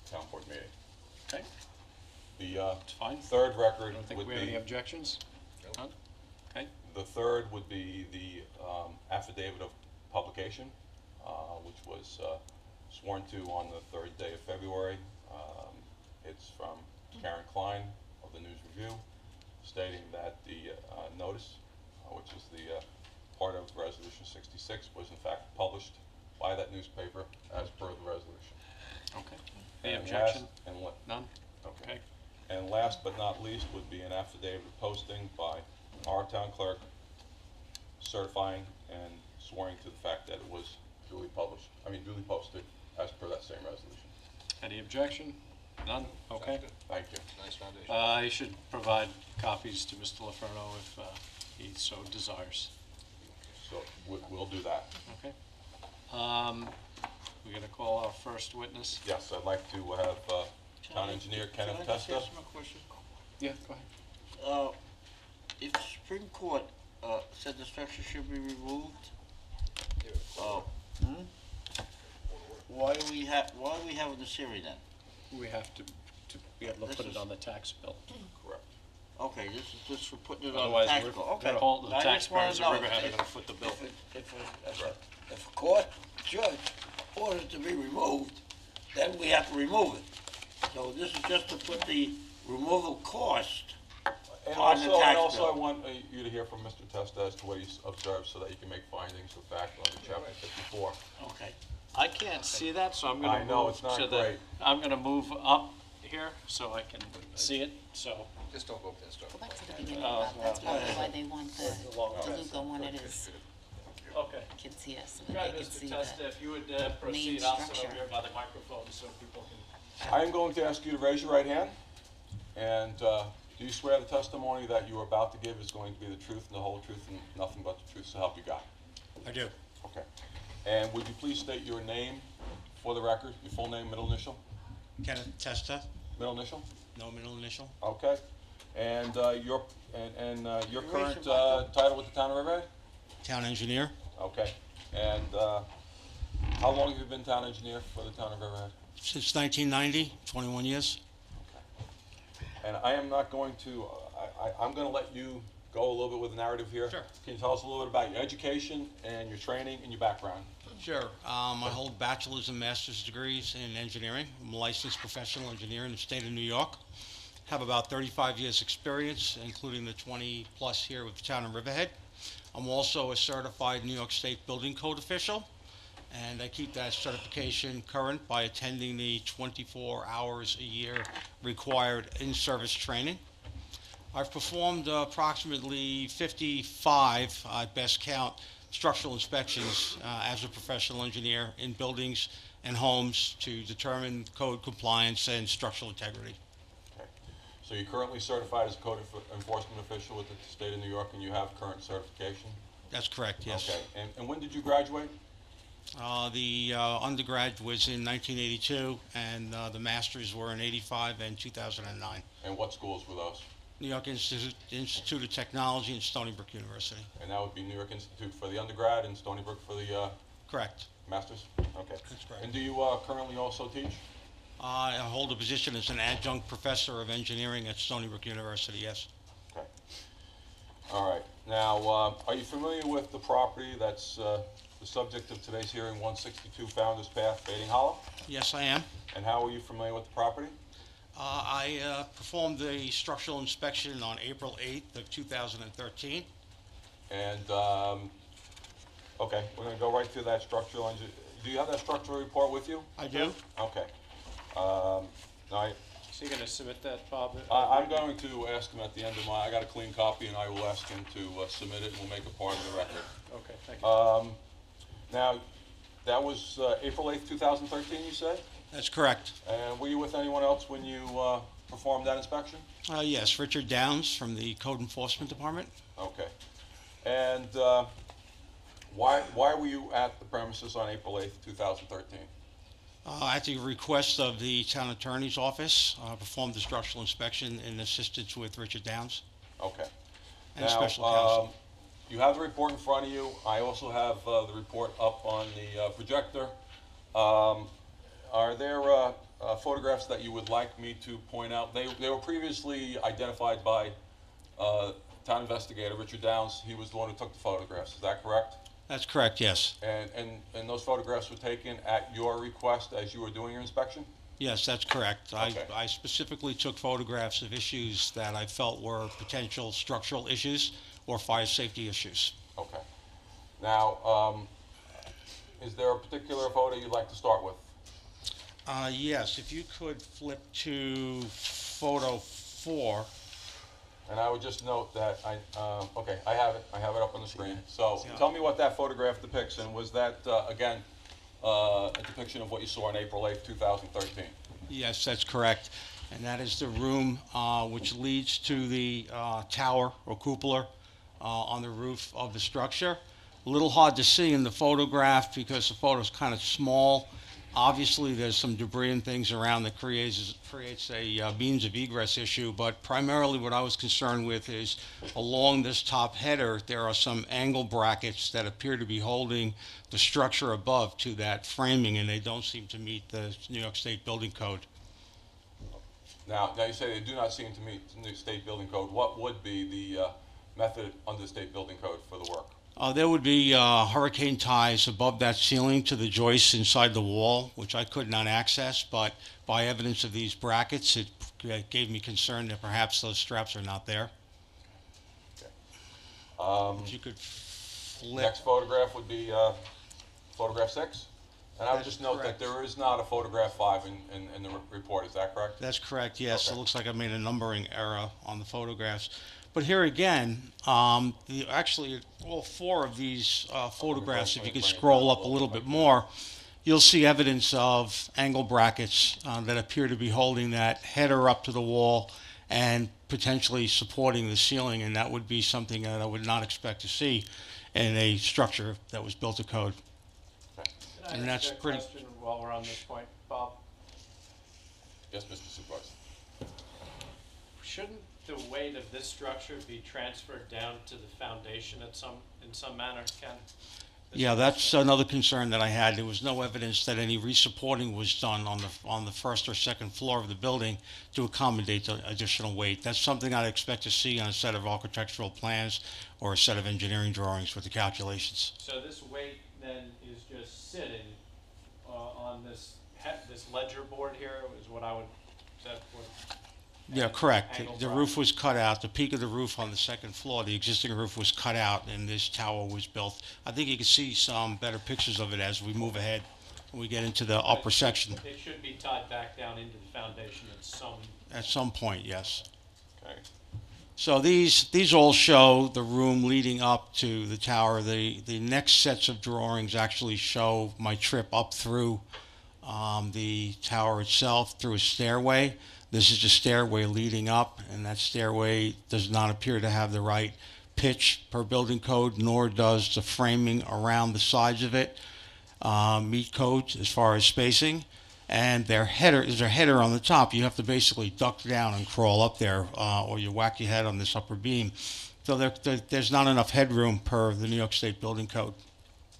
town board meeting. Okay, The it's fine. third I record don't think would we have any be, objections? None? Okay, the third would be the affidavit of publication, which was sworn to on the 3rd day of February. It's from Karen Klein of the News Review, stating that the notice, which is the part of Resolution 66, was in fact published by that newspaper as per the resolution. okay. Any And objection? last- and what- None? Okay. Okay. And last but not least would be an affidavit of posting by our town clerk certifying and swearing to the fact that it was duly posted as per that same resolution. Any objection? None? Okay. Thank you. Nice foundation. You should provide copies to Mr. Leferno if he so desires. So we'll do that. Okay. We're gonna call our first witness. Yes, I'd like to have town engineer Kenneth Can I just Testa. ask him a question? Yeah, go ahead. If the Supreme Court said the structure should be removed, why are we having this hearing then? We have to be able to This put it is- on the tax bill. Correct. Okay, this is just for putting it on the Otherwise, tax we're bill, okay. gonna hold, the I just wanna taxpayers of know Riverhead are if- gonna foot the bill. If a court judge ordered it to be removed, then we have to remove it. So this is just to put the removal cost And on the also, tax I bill. want you to hear from Mr. Testa as to what he's observed so that you can make findings of fact under chapter 54. Okay. I can't see that, so I'm I gonna know, move it's not to the, great. I'm gonna move up here so I can see it, so. Just don't go past Go back to the beginning, Oh, that's probably why they want the Luca one, it is Okay. kids here, so Right, that they can Mr. see Testa, the if you would proceed, I'll sit over structure. here by the microphone so people can. I am going to ask you to raise your right hand, and do you swear the testimony that you are about to give is going to be the truth and the whole truth and nothing but the truth, so help you God? I do. Okay. And would you please state your name for the record, your full name, middle initial? Kenneth Testa, Middle initial? no middle initial. Okay. And your Raise current your microphone. title with the town of Riverhead? Town engineer, Okay. And how long have you been town engineer for the town of Riverhead? since 1990, 21 years. And I am not going to, I'm going to let you go a little bit with the narrative here. Sure. Can you tell us a little bit about your education and your training and your background? Sure. I hold bachelor's and master's degrees in engineering. I'm a licensed professional engineer in the state of New York. Have about 35 years' experience, including the 20-plus here with the town of Riverhead. I'm also a certified New York State Building Code official, and I keep that certification current by attending the 24 hours a year required in-service training. I've performed approximately 55, at best count, structural inspections as a professional engineer in buildings and homes to determine code compliance and structural integrity. Okay. So you're currently certified as a code enforcement official with the state of New York, and you have current certification? That's correct, yes. Okay. And when did you graduate? The undergrad was in 1982, and the masters were in 85 and 2009. And what schools were those? New York Institute of Technology and Stony Brook University. And that would be New York Institute for the undergrad and Stony Brook for the Correct. masters? Okay. That's correct. And do you currently also teach? I hold a position as an adjunct professor of engineering at Stony Brook University, yes. Okay. All right. Now, are you familiar with the property that's the subject of today's hearing, 162 Founders Path, Fading Hollow? Yes, I am. And how are you familiar with the property? I performed the structural inspection on April 8th of 2013. And, okay, we're going to go right through that structural engineering. Do you have that structural report with you? I do. Okay. All right. So you're going to submit that, Bob? I'm going to ask him at the end of I got a clean copy, and I will ask him to submit it, and we'll make it part of the record. Okay, thank you. Now, that was April 8th, 2013, you said? That's correct. And were you with anyone else when you performed that inspection? Yes, Richard Downs from the Code Enforcement Department. Okay. And why were you at the premises on April 8th, 2013? At the request of the town attorney's office, performed the structural inspection in assistance with Richard Downs. Okay. And special counsel. You have the report in front of you. I also have the report up on the projector. Are there photographs that you would like me to point out? They were previously identified by town investigator Richard Downs. He was the one who took the photographs. Is that correct? That's correct, yes. And those photographs were taken at your request as you were doing your inspection? Yes, that's correct. Okay. I specifically took photographs of issues that I felt were potential structural issues or fire safety issues. Okay. Now, is there a particular photo you'd like to start with? Yes, if you could flip to photo 4. And I would just note that okay, I have it up on the screen. So tell me what that photograph depicts, and was that, again, a depiction of what you saw on April 8th, 2013? Yes, that's correct. And that is the room which leads to the tower or cupola on the roof of the structure. A little hard to see in the photograph because the photo is kind of small. Obviously, there's some debris and things around that creates a means of egress issue, but primarily what I was concerned with is along this top header, there are some angle brackets that appear to be holding the structure above to that framing, and they don't seem to meet the New York State Building Code. Now you say they do not seem to meet the state building code. What would be the method under the state building code for the work? There would be hurricane ties above that ceiling to the joists inside the wall, which I could not access, but by evidence of these brackets, it gave me concern that perhaps those straps are not there. Okay. If you could flip. Next photograph would be photograph 6. And I would just note that there is not a photograph 5 in the report. Is that correct? That's correct, yes. Okay. It looks like I made a numbering error on the photographs. But here again, actually, all 4 of these photographs, if you could scroll up a little bit more, you'll see evidence of angle brackets that appear to be holding that header up to the wall and potentially supporting the ceiling, and that would be something that I would not expect to see in a structure that was built to code. Can And I that's ask a pretty. question while we're on this point, Bob? Yes, Mr. Supervisor. Shouldn't the weight of this structure be transferred down to the foundation in some manner, Ken? Yeah, that's another concern that I had. There was no evidence that any resupporting was done on the first or second floor of the building to accommodate the additional weight. That's something I'd expect to see on a set of architectural plans or a set of engineering drawings with the calculations. So this weight then is just sitting on this ledger board here, is what I would, is that what? Yeah, and correct. angled The rock. roof was cut out. The peak of the roof on the second floor, the existing roof was cut out, and this tower was built. I think you can see some better pictures of it as we move ahead, when we get into the upper section. It should be tied back down into the foundation At some point, yes. Okay. So these all show the room leading up to the tower. The next sets of drawings actually show my trip up through the tower itself, through a stairway. This is the stairway leading up, and that stairway does not appear to have the right pitch per building code, nor does the framing around the sides of it meet code as far as spacing. And there's a header on the top. You have to basically duck down and crawl up there, or you whack your head on this upper beam. So there's not enough headroom per the New York State Building Code.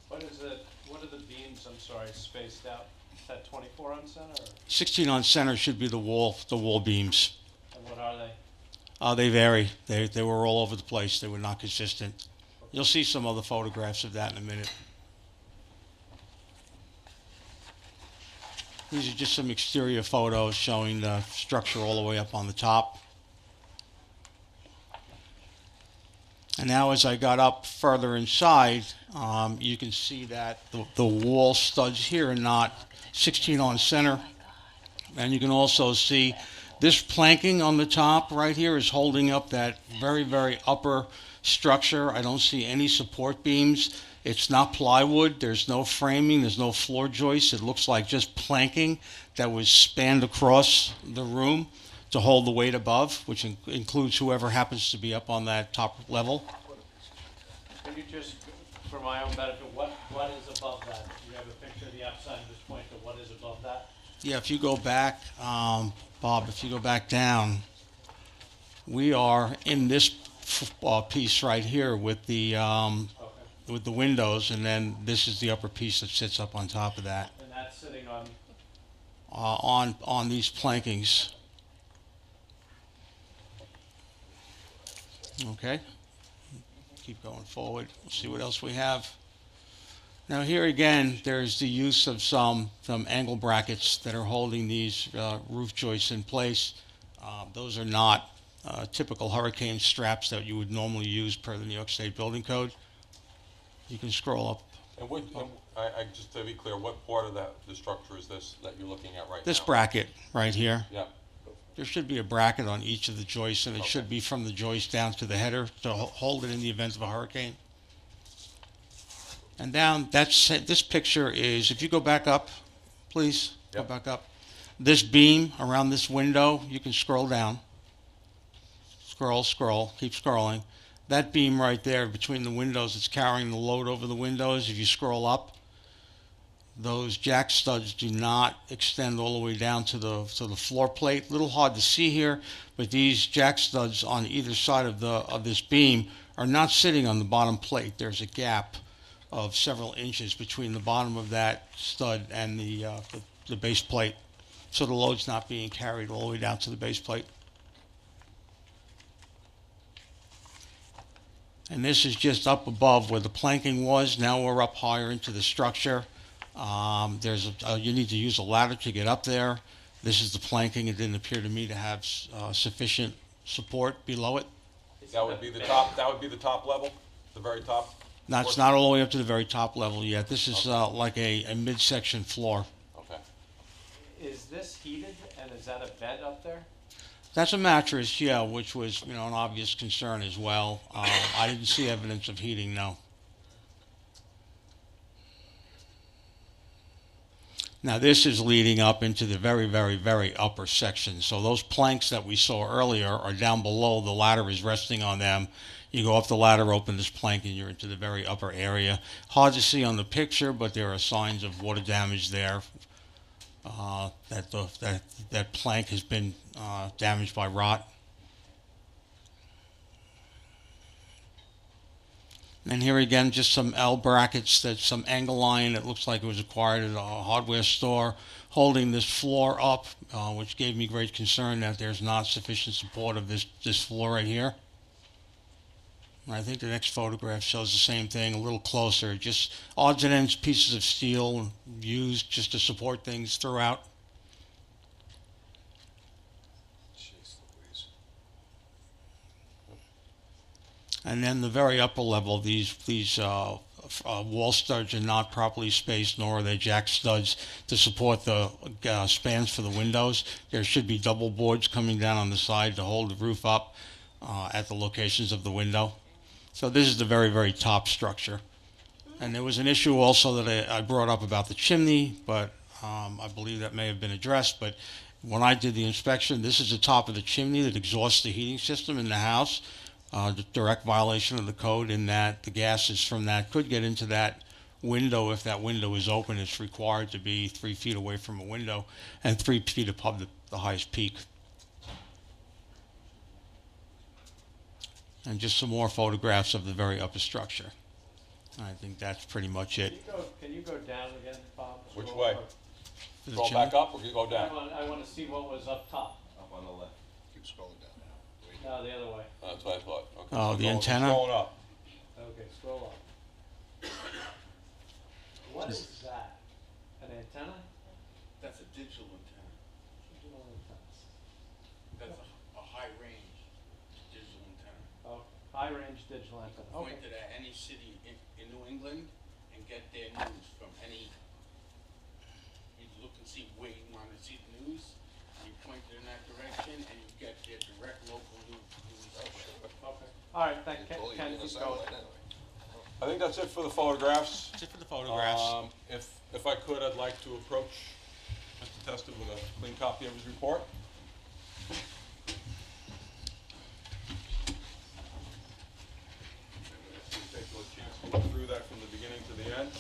What are the beams, I'm sorry, spaced out? Is that 24 on center? Or? 16 on center should be the wall beams. And what are they? They vary. They were all over the place. They were not consistent. You'll see some other photographs of that in a minute. These are just some exterior photos showing the structure all the way up on the top. And now as I got up further inside, you can see that the wall studs here are not 16 on center. And you can also see this planking on the top right here is holding up that very, very upper structure. I don't see any support beams. It's not plywood. There's no framing. There's no floor joists. It looks like just planking that was spanned across the room to hold the weight above, which includes whoever happens to be up on that top level. Can you just, for my own benefit, what is above that? Do you have a picture of the outside of this point of what is above that? Yeah, if you go back, Bob, if you go back down, we are in this piece right here with the windows, and then this is the upper piece that sits up on top of that. And that's sitting on? On these plankings. Okay. Keep going forward. We'll see what else we have. Now here again, there's the use of some angle brackets that are holding these roof joists in place. Those are not typical hurricane straps that you would normally use per the New York State Building Code. You can scroll up. And I just to be clear, what part of the structure is this that you're looking at right now? This bracket right here. Yeah. There should be a bracket on each of the joists, and it should be from the joist down to the header to hold it in the event of a hurricane. And down, this picture is, if you go back up, please, Yep. go back up. This beam around this window, you can scroll down. Scroll, keep scrolling. That beam right there between the windows, it's carrying the load over the windows. If you scroll up, those jack studs do not extend all the way down to the floor plate. A little hard to see here, but these jack studs on either side of this beam are not sitting on the bottom plate. There's a gap of several inches between the bottom of that stud and the base plate, so the load's not being carried all the way down to the base plate. And this is just up above where the planking was. Now we're up higher into the structure. You need to use a ladder to get up there. This is the planking. It didn't appear to me to have sufficient support below it. That would be the top. That would be the top level, the very top. No, it's not all the way up to the very top level yet. This is like a midsection floor. Okay. Is this heated, and is that a bed up there? That's a mattress, yeah, which was an obvious concern as well. I didn't see evidence of heating, no. Now this is leading up into the very, very, very upper section. So those planks that we saw earlier are down below. The ladder is resting on them. You go up the ladder, open this plank, and you're into the very upper area. Hard to see on the picture, but there are signs of water damage there. That plank has been damaged by rot. And here again, just some L brackets, that's some angle line that looks like it was acquired at a hardware store, holding this floor up, which gave me great concern that there's not sufficient support of this floor right here. And I think the next photograph shows the same thing, a little closer, just odds and ends pieces of steel used just to support things throughout. And then the very upper level, these wall studs are not properly spaced, nor are they jack studs to support the spans for the windows. There should be double boards coming down on the side to hold the roof up at the locations of the window. So this is the very, very top structure. And there was an issue also that I brought up about the chimney, but I believe that may have been addressed. But when I did the inspection, this is the top of the chimney that exhausts the heating system in the house. The direct violation of the code in that the gases from that could get into that window. If that window is open, it's required to be 3 feet away from a window and 3 feet above the highest peak. And just some more photographs of the very upper structure. I think that's pretty much it. Can you go down again, Bob? Which Scroll way? over. Go back up or you go down? I want to see what was up top. Up on the left. Keep scrolling down. No, the other way. That's what I thought. Okay, Oh, so the antenna? Scrolling up. Okay, scroll up. What is that? An antenna? That's a digital antenna. Digital antennas. That's a high-range digital antenna. Oh, high-range digital antenna. Okay. Pointed at any city in New England and get their news from any, you look and see where you want to see the news, you point it in that direction, and you get their direct local news. Okay. All right, thank you. Ken, keep going. I think that's it for the photographs. That's it for the photographs. If I could, I'd like to approach Mr. Testa with a clean copy of his report. Take a chance to go through that from the beginning to the end.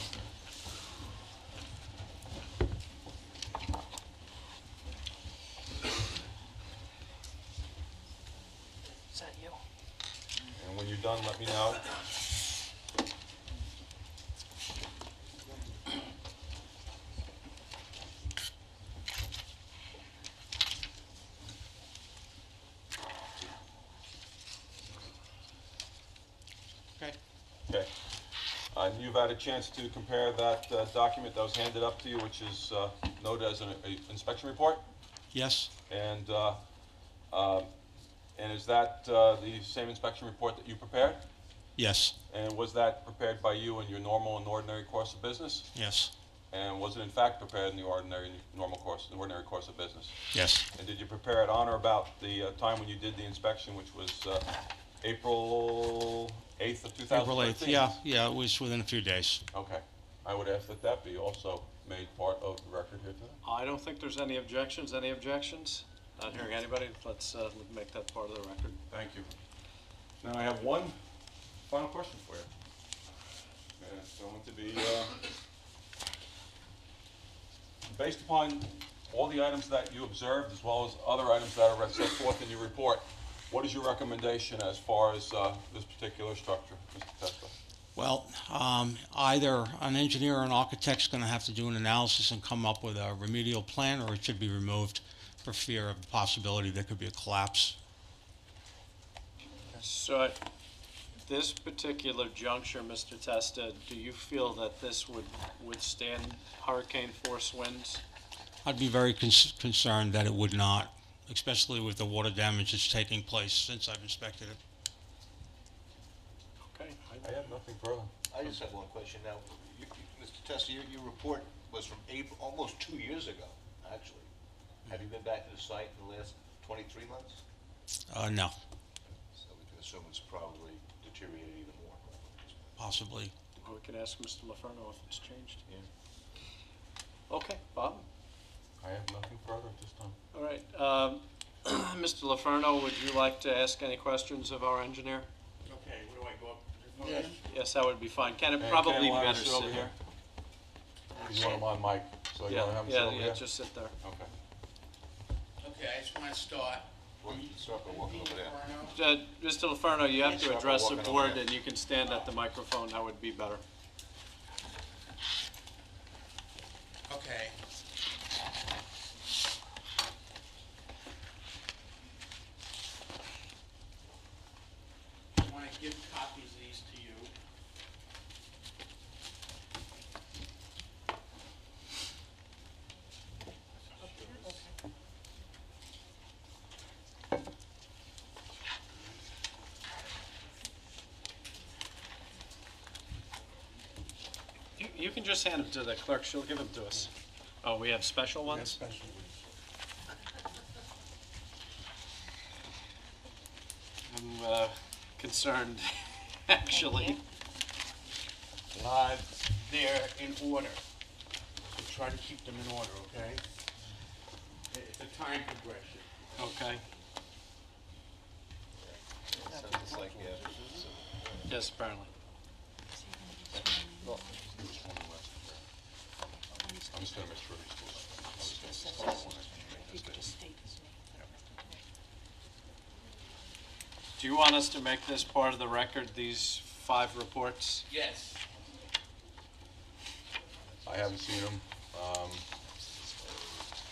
Is that you? And when you're done, let me know. Okay. Okay. And you've had a chance to compare that document that was handed up to you, which is noted as an inspection report? Yes. And is that the same inspection report that you prepared? Yes. And was that prepared by you in your normal and ordinary course of business? Yes. And was it in fact prepared in the ordinary course of business? Yes. And did you prepare it on or about the time when you did the inspection, which was April 8th of 2013? April 8th. Yeah, it was within a few days. Okay. I would ask that that be also made part of the record here today. I don't think there's any objections. Any objections? Not hearing anybody. Let's make that part of the record. Thank you. Now I have one final question for you. And it's going to be, based upon all the items that you observed, as well as other items that are set forth in your report, what is your recommendation as far as this particular structure, Mr. Testa? Well, either an engineer or an architect's going to have to do an analysis and come up with a remedial plan, or it should be removed for fear of the possibility there could be a collapse. So at this particular juncture, Mr. Testa, do you feel that this would withstand hurricane force winds? I'd be very concerned that it would not, especially with the water damage that's taking place since I've inspected it. Okay. I have nothing further. I just have one question now. Mr. Testa, your report was from April, almost 2 years ago, actually. Have you been back to the site in the last 23 months? No, So we can assume it's probably deteriorated even more. possibly. Well, we can ask Mr. LaFerno if it's changed. Yeah. Okay, Bob? I have nothing further at this time. All right. Mr. LaFerno, would you like to ask any questions of our engineer? Okay, where do I go up? Yes. Yes, that would be fine. Can it And probably Ken, be you want better to sit over sit here? You want him on mic, so you want to have him sit over Yeah, here? just sit there. Okay. Okay, I just want to start. Start by walking over there. Mr. LaFerno, you have to Start by address the walking over board, there. and you can stand at the microphone. That would be better. Okay. I want to give copies of these to you. You can just hand them to the clerk, she'll give them to us. Oh, we have special ones? Special. I'm concerned, actually. They're in order. So try to keep them in order, okay? It's a time progression. Okay. Sounds like, Yes, apparently. I'm just gonna make sure he's Do you want us to make this part of the record, these 5 reports? Yes. I haven't seen them.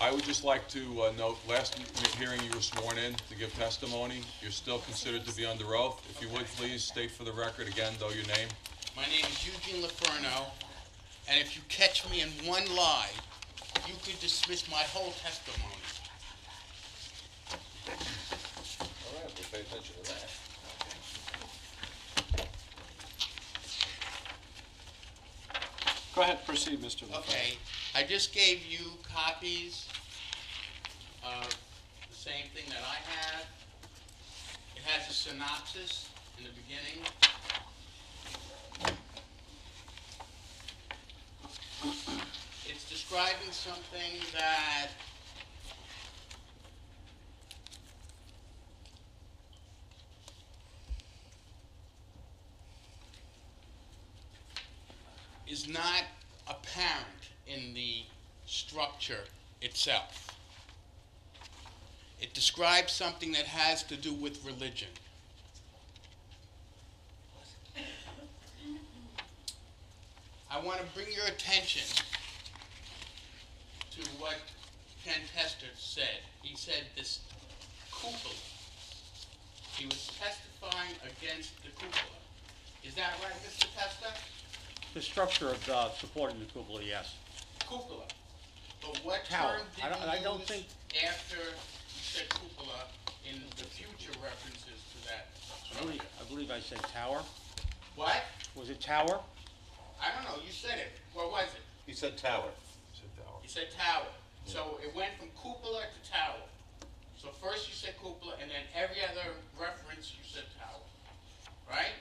I would just like to note, last hearing you were sworn in to give testimony. You're still considered to be under oath. If you would, please state for the record again, though, your name. My name is Eugene Laferno, and if you catch me in one lie, you could dismiss my whole testimony. all right, we'll pay attention to that. Go ahead, proceed, Mr. LaFleur. Okay, I just gave you copies of the same thing that I have. It has a synopsis in the beginning. It's describing something that is not apparent in the structure itself. It describes something that has to do with religion. I want to bring your attention to what Ken Tester said. He said this cupola. He was testifying against the cupola. Is that right, Mr. Tester? The structure of supporting the cupola, yes. Cupola. But what Tower. term did I don't you think- use after you said cupola in the future references to that structure? I believe I said tower. What? Was it tower? I don't know, you said it. What was it? He said tower. You said tower. So it went from cupola to tower. So first you said cupola, and then every other reference you said tower. Right?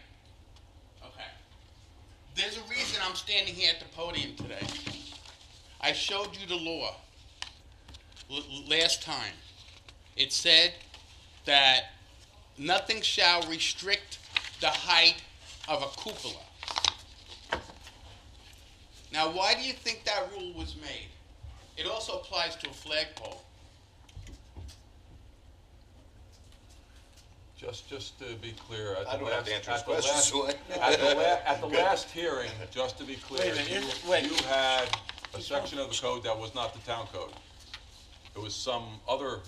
Okay. There's a reason I'm standing here at the podium today. I showed you the law last time. It said that nothing shall restrict the height of a cupola. Now, why do you think that rule was made? It also applies to a flagpole. Just to be clear, I don't have to answer his questions, so at the last hearing, just to be clear, Wait a minute, wait. you had a section of the code that was not the town code. It was some other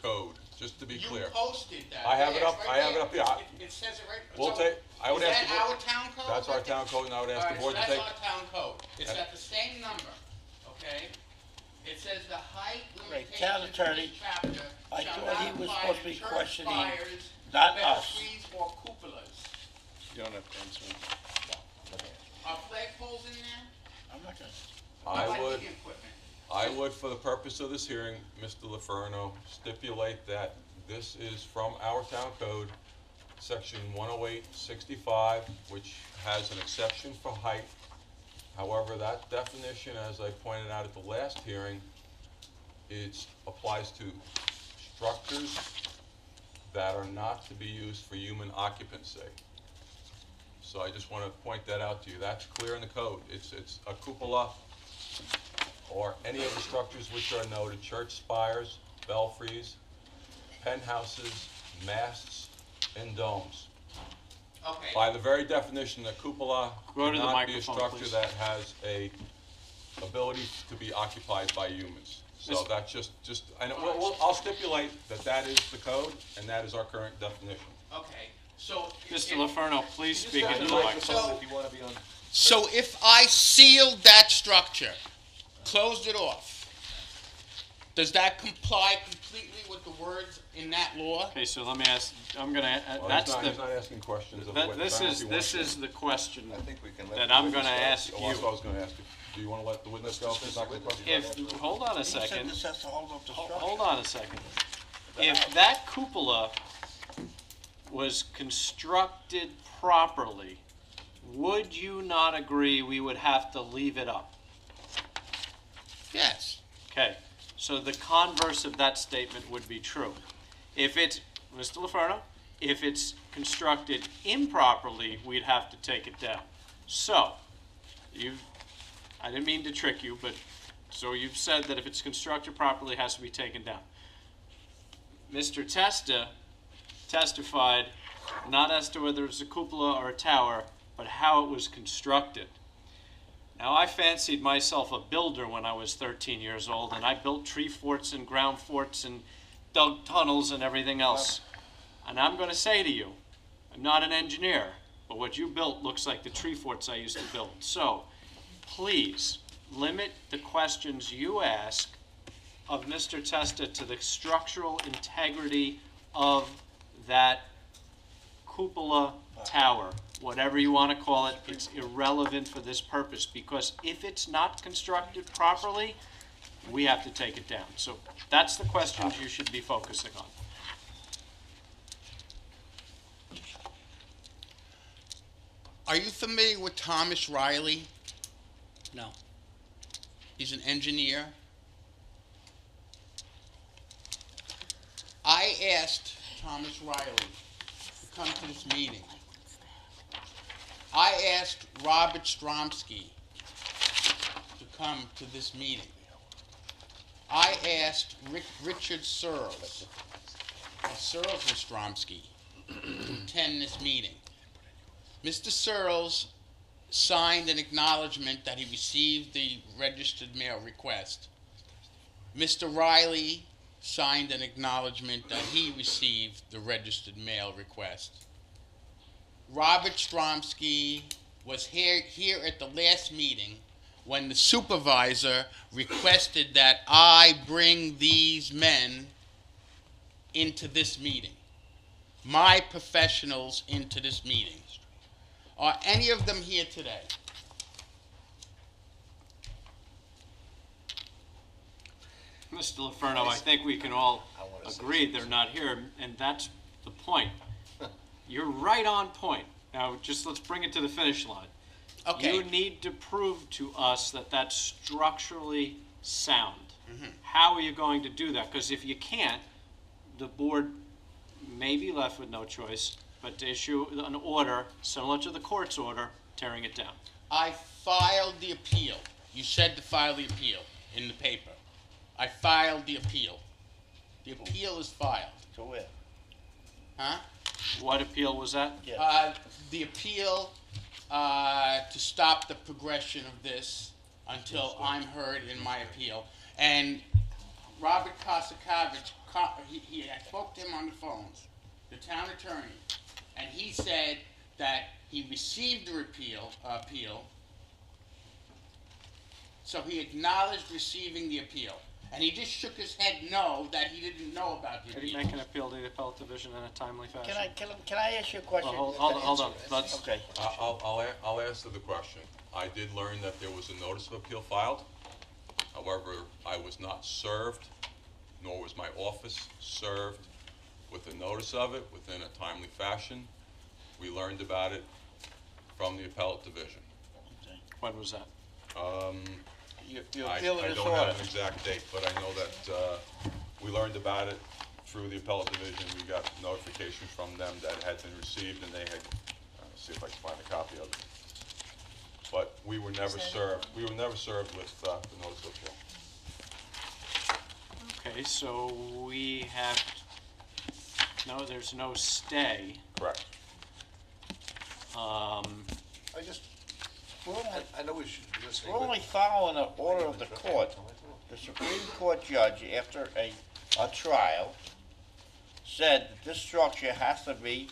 code, just to be clear. You posted that. I have it Yes, up, right I have it there. up, yeah. It says it right. We'll So, take, I would ask the Is that our board. town code? That's our town code, and I would ask the board to take. All right, so that's our town code. It's at the same number, okay? It says the height Right, town limitations in attorney, this chapter I shall thought he not was apply supposed to to be church questioning, spires, not us. belfries, or cupolas. You don't have to answer. Are flagpoles in there? I'm not gonna. I What about would, heating equipment? I would, for the purpose of this hearing, Mr. Laferno, stipulate that this is from our town code, section 10865, which has an exception for height. However, that definition, as I pointed out at the last hearing, it applies to structures that are not to be used for human occupancy. So I just want to point that out to you. That's clear in the code. It's a cupola or any of the structures which are noted, church spires, belfries, penthouses, masts, and domes. Okay. By the very definition, a cupola Go to the cannot be a microphone, structure please. that has a ability to be occupied by humans. So Miss- that's just, I know, I'll stipulate that that is the code, and that is our current definition. Okay, so. Mr. if- LaFerno, please Just speak have into the the microphone microphone. So- if you want to be on. So if I sealed that structure, closed it off, Does that comply completely with the words in that law? Okay, so let me ask, I'm gonna, Well, that's he's not asking questions of the that, witness. this is the question I think we can let that the I'm witness gonna go. ask Well, that's what I you. was gonna ask you. Do you wanna let the witness go? He's not gonna question. If, hold on a He said second, this has to hold up the structure. hold on a second. If that cupola was constructed properly, would you not agree we would have to leave it up? Yes. Okay, so the converse of that statement would be true. If it's, Mr. LaFerno, if it's constructed improperly, we'd have to take it down. So, I didn't mean to trick you, but, so you've said that if it's constructed properly, it has to be taken down. Mr. Testa testified not as to whether it's a cupola or a tower, but how it was constructed. Now, I fancied myself a builder when I was 13 years old, and I built tree forts and ground forts and dug tunnels and everything else. And I'm going to say to you, I'm not an engineer, but what you built looks like the tree forts I used to build. So, please, limit the questions you ask of Mr. Testa to the structural integrity of that cupola tower. Whatever you want to call it, it's irrelevant for this purpose, because if it's not constructed properly, we have to take it down. So that's the questions you should be focusing on. Are you familiar with Thomas Riley? No. He's an engineer. I asked Thomas Riley to come to this meeting. I asked Robert Stromsky to come to this meeting. I asked Richard Searles of Searles and Stromsky to attend this meeting. Mr. Searles signed an acknowledgement that he received the registered mail request. Mr. Riley signed an acknowledgement that he received the registered mail request. Robert Stromsky was here at the last meeting when the supervisor requested that I bring these men into this meeting, my professionals into this meeting. Are any of them here today? Mr. LaFerno, I think we can all agree they're not here, and that's the point. You're right on point. Now, just let's bring it to the finish line. Okay. You need to prove to us that that's structurally sound. Mhm. How are you going to do that? Because if you can't, the board may be left with no choice but to issue an order similar to the court's order, tearing it down. I filed the appeal. You said to file the appeal in the paper. I filed the appeal. The appeal is filed. To where? Huh? What appeal was that? The appeal to stop the progression of this until I'm heard in my appeal. And Robert Kosakavich, I spoke to him on the phone, the town attorney, and he said that he received the appeal, so he acknowledged receiving the appeal. And he just shook his head no, that he didn't know about the Did he appeal. make an appeal to the appellate division in a timely fashion? Can I ask you a question? Well, hold on. Let's, Okay. I'll answer the question. I did learn that there was a notice of appeal filed. However, I was not served, nor was my office served with a notice of it within a timely fashion. We learned about it from the appellate division. when was that? You I appeal this don't order. have an exact date, but I know that we learned about it through the appellate division. We got notification from them that it had been received, and they had, see if I can find a copy of it. But we were never served, with the notice of appeal. Okay, so we have, no, there's no stay. Correct. I know we should be listening. We're only following an order of the court. The Supreme Court judge, after a trial, said that this structure has to be,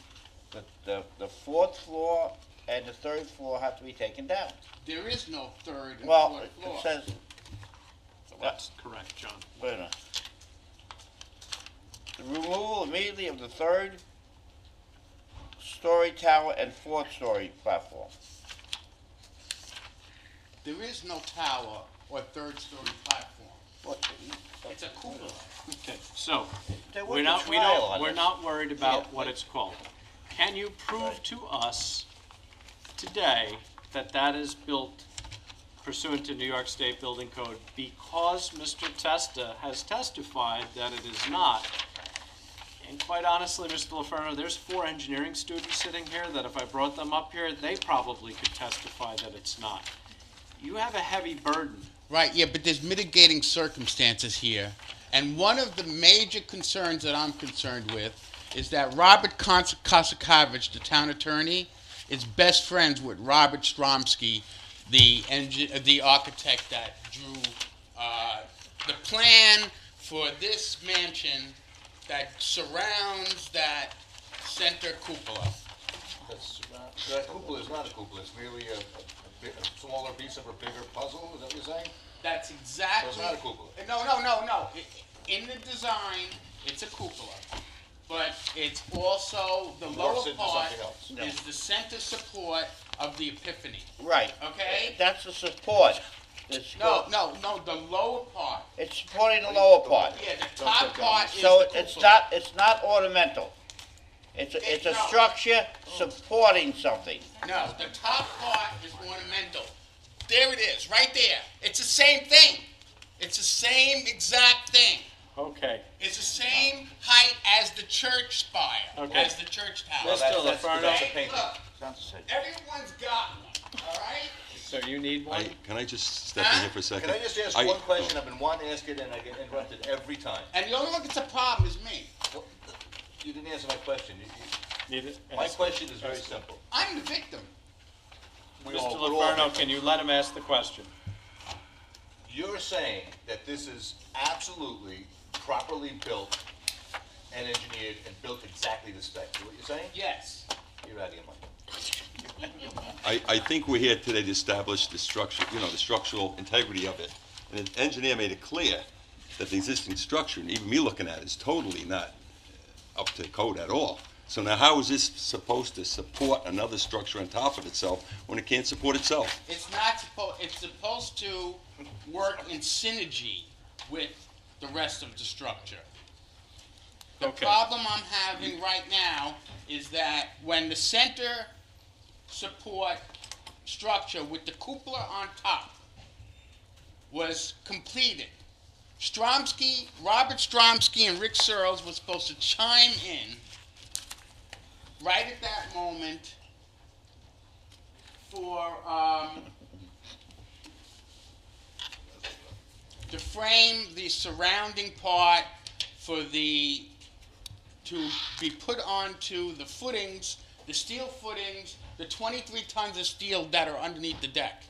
the fourth floor and the third floor have to be taken down. There is no third and Well, fourth it floor. says, So that's correct, John. wait a minute. the removal immediately of the third-story tower and fourth-story platform. There is no tower or third-story platform. What, It's a cupola. Okay, so, They we're went not, to we trial don't, on we're this. not worried about Yeah, what but- it's called. Can you prove Right. to us today that that is built pursuant to New York State Building Code because Mr. Testa has testified that it is not? And quite honestly, Mr. LaFerno, there's 4 engineering students sitting here that if I brought them up here, they probably could testify that it's not. You have a heavy burden. Right, yeah, but there's mitigating circumstances here. And one of the major concerns that I'm concerned with is that Robert Kosakavich, the town attorney, is best friends with Robert Stromsky, the architect that drew the plan for this mansion that surrounds that center cupola. That cupola is not a cupola, it's merely a smaller piece of a bigger puzzle, is that what you're saying? That's exactly. So it's not a cupola? No. In the design, it's a cupola. But it's also, the lower Morphs into part something else. is the center support of the Epiphany. Right. Okay? That's the support. No, the lower part. It's supporting the lower part. Yeah, the top part is So the cupola. it's not ornamental. It's a No. structure supporting something. No, the top part is ornamental. There it is, right there. It's the same thing. It's the same exact thing. Okay. It's the same height as the church spire, Okay. as the church tower. Mr. LaFerno. Hey, look, everyone's got one, all right? So you need one? Can I just step in here for a second? Can I just ask one question? I've been wanting to ask it and I get interrupted every time. And the only one that's a problem is me. Well, you didn't answer my question. Need it? My question is very simple. I'm the victim. We Mr. all- we're all LaFerno, victims. can you let him ask the question? You're saying that this is absolutely properly built and engineered and built exactly to spec. Is what you're saying? Yes. You're out of your mind. I think we're here today to establish the structure, the structural integrity of it. And the engineer made it clear that the existing structure, and even me looking at it, is totally not up to code at all. So now how is this supposed to support another structure on top of itself when it can't support itself? It's not supposed, it's supposed to work in synergy with the rest of the structure. The Okay. problem I'm having right now is that when the center support structure with the cupola on top was completed, Robert Stromsky and Rick Searles were supposed to chime in right at that moment for to frame the surrounding part for to be put onto the footings, the steel footings, the 23 tons of steel that are underneath the deck.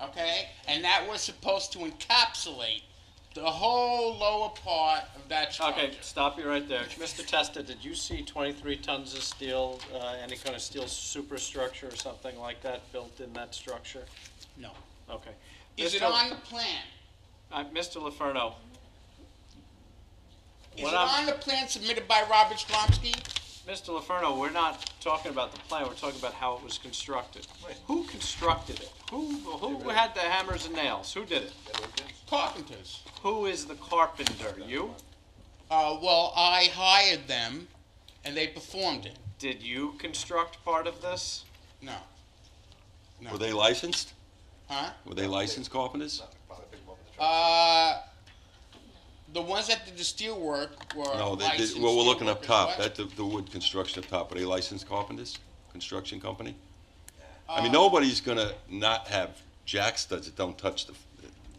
Okay? And that was supposed to encapsulate the whole lower part of that structure. Okay, stop you right there. Mr. Testa, did you see 23 tons of steel, any kind of steel superstructure or something like that built in that structure? No. Okay. Is it Mr. on the plan? Mr. LaFerno. Is it on the plan submitted by Robert Stromsky? Mr. LaFerno, we're not talking about the plan, we're talking about how it was constructed. Who constructed it? Who had the hammers and nails? Who did it? Carpenters. Who is the carpenter? You? Well, I hired them, and they performed it. Did you construct part of this? No. Were they licensed? Huh? Were they licensed carpenters? The ones that did the steel work were No, licensed well, we're looking up steelworkers. top, What? at the wood construction up top, are they licensed carpenters, construction company? I mean, nobody's gonna not have jack studs that don't touch the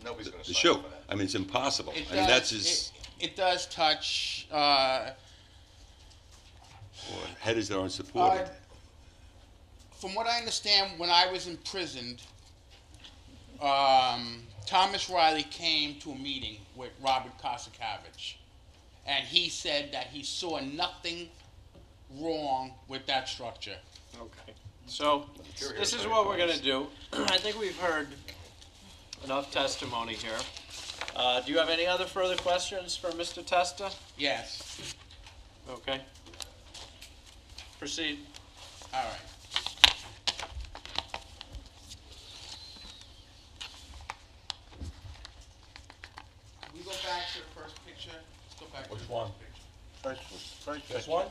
Nobody's gonna the sign shoe. up for that. I mean, it's impossible. It I mean, that's does- as, It does touch, headers that aren't supported. from what I understand, when I was imprisoned, Thomas Riley came to a meeting with Robert Kosakavich, and he said that he saw nothing wrong with that structure. Okay. So, this is what we're gonna do. I think we've heard enough testimony here. Do you have any other further questions for Mr. Testa? Yes. Okay. Proceed. All right. We go back to the first picture. Let's go back to Which the one? first picture. First This picture. one?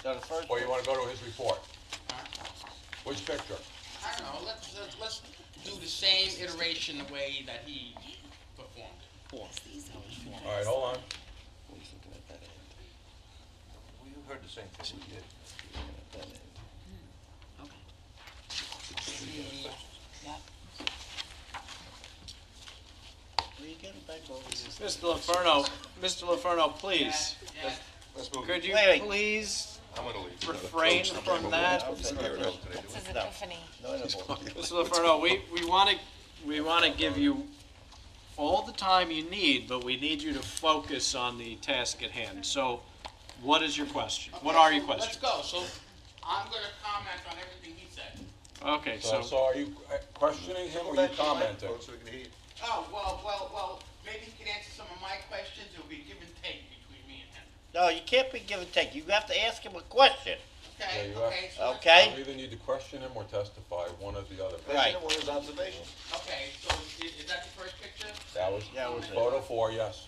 No, the first Or you want to go to his report? Huh? Which picture? I don't know. Let's do the same iteration the way that he performed it. All right, hold on. We heard the same thing we did. Where you getting back over this? Mr. Laferno, please. Let's move. Could you Wait. please I'm gonna leave. refrain from that? This is epiphany. Mr. Laferno, we want to give you all the time you need, but we need you to focus on the task at hand. So, what is your question? What are your questions? Let's go. So I'm going to comment on everything he said. Okay, So are you questioning him or are you commenting? So we can hear you. Oh, well, maybe he can answer some of my questions. It'll be give and take between me and him. No, you can't be give and take. You have to ask him a question. Okay, Yeah, you have- okay. So Okay? You either need to question him or testify, one or the other. Right. One of his observations. Okay, so is that the first picture? That was Yeah, it was it. photo 4, yes.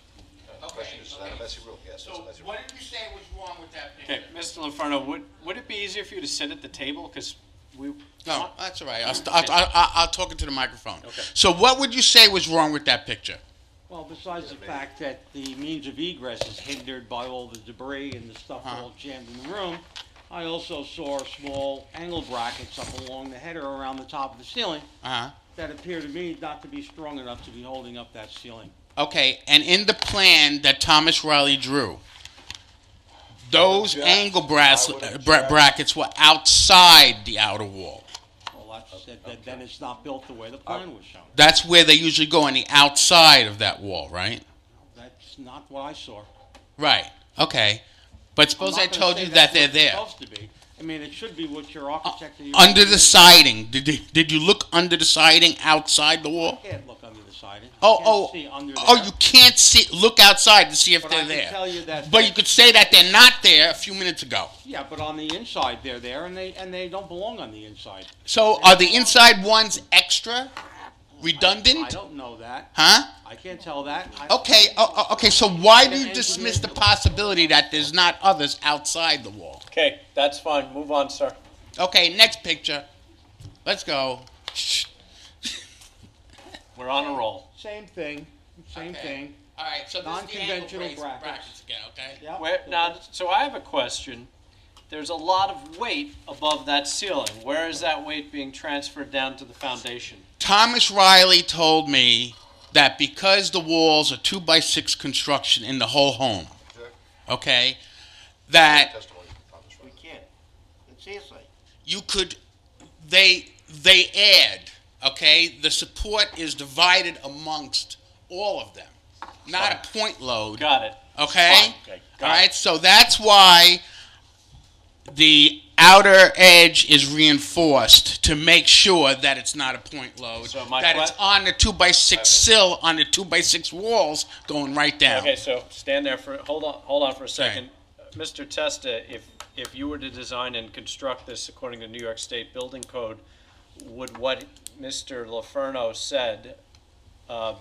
The question is, is that a messy room? Yes, it's So a messy room. what did you say was wrong with that Okay, picture? Mr. Laferno, would it be easier for you to sit at the table? Because we. No, that's all right. I'll talk into the microphone. Okay. So what would you say was wrong with that picture? Well, besides the fact that the means of egress is hindered by all the debris and the stuff all jammed in the room, I also saw small angle brackets up along the header around the top of the ceiling Uh-huh. that appear to me not to be strong enough to be holding up that ceiling. Okay, and in the plan that Thomas Riley drew, those object. angle I would object. brackets were outside the outer wall. Well, then it's not built the way the plan was shown. That's where they usually go, on the outside of that wall, right? That's not what I saw. Right, okay. But I'm suppose not I gonna told say you that's that they're what it's there. supposed to be. I mean, it should be what your architect. Under the siding, did you look under the siding outside the wall? You can't look under the siding. Oh, You can't see under oh, there. you can't see, look outside to see if But they're I can there. tell you that. But you could say that they're not there a few minutes ago. Yeah, but on the inside they're there, and they don't belong on the inside. So are the inside ones extra? Redundant? I don't know that. Huh? I can't tell that. Okay, okay, so why do you dismiss the possibility that there's not others outside the wall? Okay, that's fine. Move on, sir. Okay, next picture. Let's go. We're on a roll. Same thing. Same Okay. thing. All right, so this is the Non-conventional angle brackets. again, okay? Yeah. Now, so I have a question. There's a lot of weight above that ceiling. Where is that weight being transferred down to the foundation? Thomas Riley told me that because the walls are 2x6 construction in the whole home, okay, that Testimony from Thomas We Riley. can't. It's hearsay. you could, they add, okay, the support is divided amongst all of them, not a point load. Got it. Okay? Okay. All right, so that's why the outer edge is reinforced to make sure that it's not a point load, So my that it's on the 2x6 sill on the 2x6 walls going right down. Okay, so stand there for, hold on for a second. Mr. Testa, if you were to design and construct this according to New York State Building Code, would what Mr. Laferno said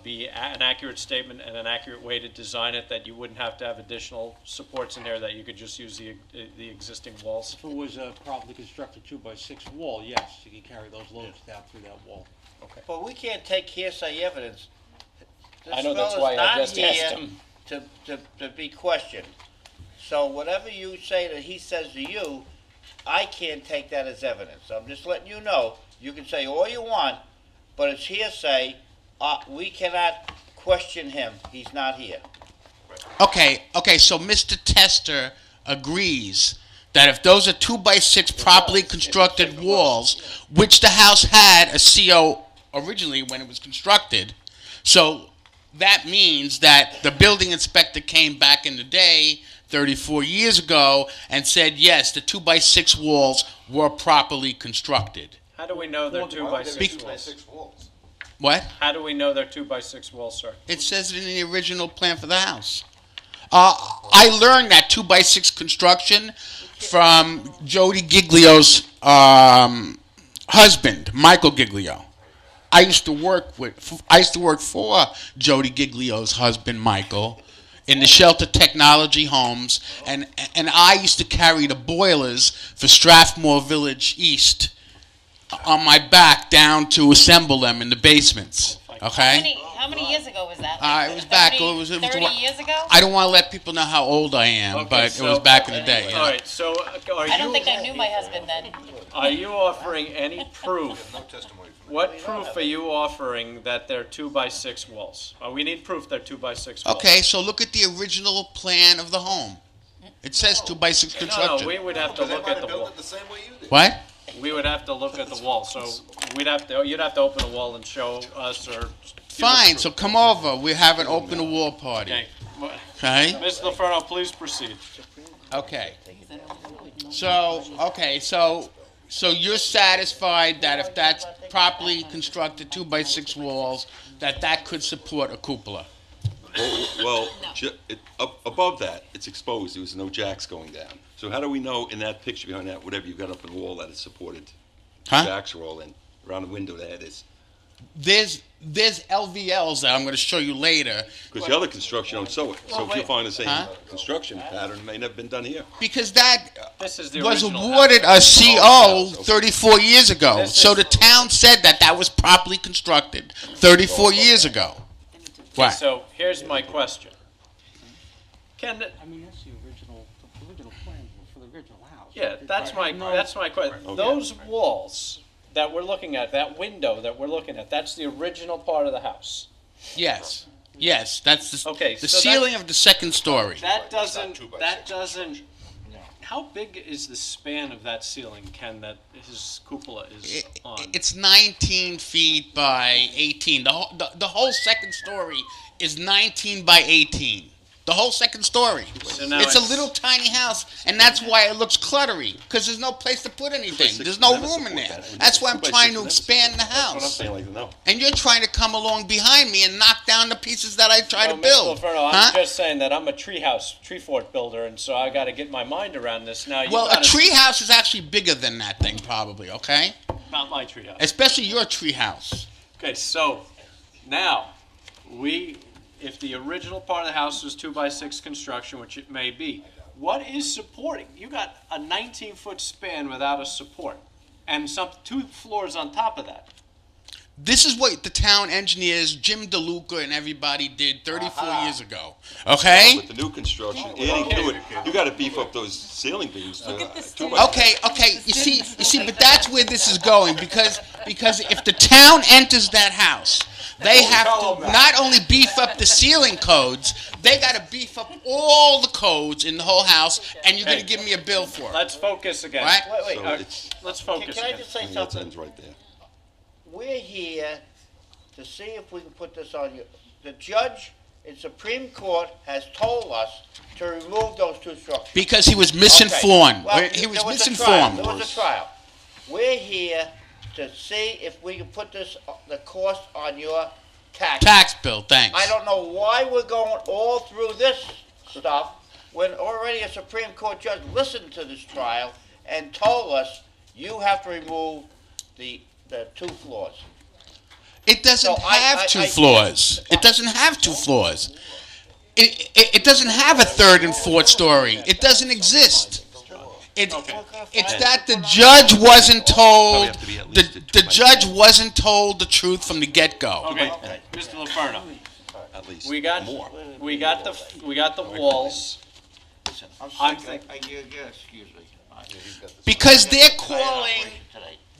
be an accurate statement and an accurate way to design it, that you wouldn't have to have additional supports in there, that you could just use the existing walls? If it was a properly constructed 2x6 wall, yes, you can carry those loads down through that wall. Okay. But we can't take hearsay evidence. I know, that's This why I fellow's just not asked here him. to be questioned. So whatever you say that he says to you, I can't take that as evidence. I'm just letting you know, you can say all you want, but it's hearsay. We cannot question him. He's not here. Okay, so Mr. Tester agrees that if those are 2x6 properly constructed walls, which the house had a CO originally when it was constructed, so that means that the building inspector came back in the day 34 years ago and said, yes, the 2x6 walls were properly constructed. How do we know they're 2x6 walls? 6 walls. What? How do we know they're 2x6 walls, sir? It says it in the original plan for the house. I learned that 2x6 construction from Jody Giglio's husband, Michael Giglio. I used to work for Jody Giglio's husband, Michael, in the Shelter Technology Homes, and I used to carry the boilers for Strathmore Village East on my back down to assemble them in the basements. Okay. How many years ago was that? It was back. 30 years ago? I don't want to let people know how old I am, but it was back in the day. All right, so I don't think I knew my husband then. Are you offering any proof? No testimony from What proof are you offering that they're 2x6 walls? We need proof they're 2x6 walls. Okay, so look at the original plan of the home. It says 2x6 construction. No, we would have to look at the wall. the same way you did. What? We would have to look at the wall, so you'd have to open a wall and show us or. Fine, so come over. We're having open the wall party. Okay. Okay? Mr. Loferno, please proceed. Okay. So you're satisfied that if that's properly constructed 2x6 walls, that could support a cupola? Well, above that, it's exposed. There was no jacks going down. So how do we know in that picture behind that, whatever you got up in the wall, that it's supported? Huh? Jacks are all in. Around the window there it is. There's LVLs that I'm going to show you later. Because the other construction don't show it. So if you find the same Huh? construction pattern, it may not have been done here. Because that This is the was original awarded a CO 34 years ago. This So is- the town said that was properly constructed 34 years ago. Okay, What? so here's my question. Can, I mean, that's the original plan for the original house. yeah, that's my question. Okay. Those walls that we're looking at, that window that we're looking at, that's the original part of the house. Yes. Yes, that's the, Okay, the so ceiling of the second story. That doesn't, how big is the span of that ceiling, Ken, that his cupola is on? It's 19 feet by 18. The whole second story is 19 by 18. The whole second story. So now It's a little tiny house, and that's why it looks cluttery, because there's no place to put anything. There's no room in there. That's why I'm trying to expand the That's what I'm house. saying, like, no. And you're trying to come along behind me and knock down the pieces that I try to Mr. build. Loferno, Huh? I'm just saying that I'm a tree fort builder, and so I gotta get my mind around this now. Well, a tree house is actually bigger than that thing, probably, okay? Not my tree house. Especially your tree house. Okay, so now if the original part of the house was 2x6 construction, which it may be, what is supporting? You got a 19-foot span without a support, and two floors on top of that. This is what the town engineers, Jim DeLuca and everybody did 34 years ago. Okay? With the new construction, adding to it, you gotta beef up those ceiling beams. Okay. You see, but that's where this is going because if the town enters that house, they have to not only beef up the ceiling codes, they got to beef up all the codes in the whole house, and you're going to give me a bill for it. Let's focus again. Right? Wait. Let's focus Can I again. just say That something? ends right there. We're here to see if we can put this on you. The judge in Supreme Court has told us to remove those two structures. Because he was misinformed. Okay. Well, He was there a misinformed. trial. There was a trial. We're here to see if we can put the cost on your tax. Tax bill, thanks. I don't know why we're going all through this stuff when already a Supreme Court judge listened to this trial and told us you have to remove the two floors. It doesn't have two floors. It doesn't have two floors. It doesn't have a third and fourth story. It doesn't exist. It's that the judge wasn't told. The judge wasn't told the truth from the get-go. Okay, Mr. Loferno. At least. We got the walls. I'm thinking. Excuse me. Because they're calling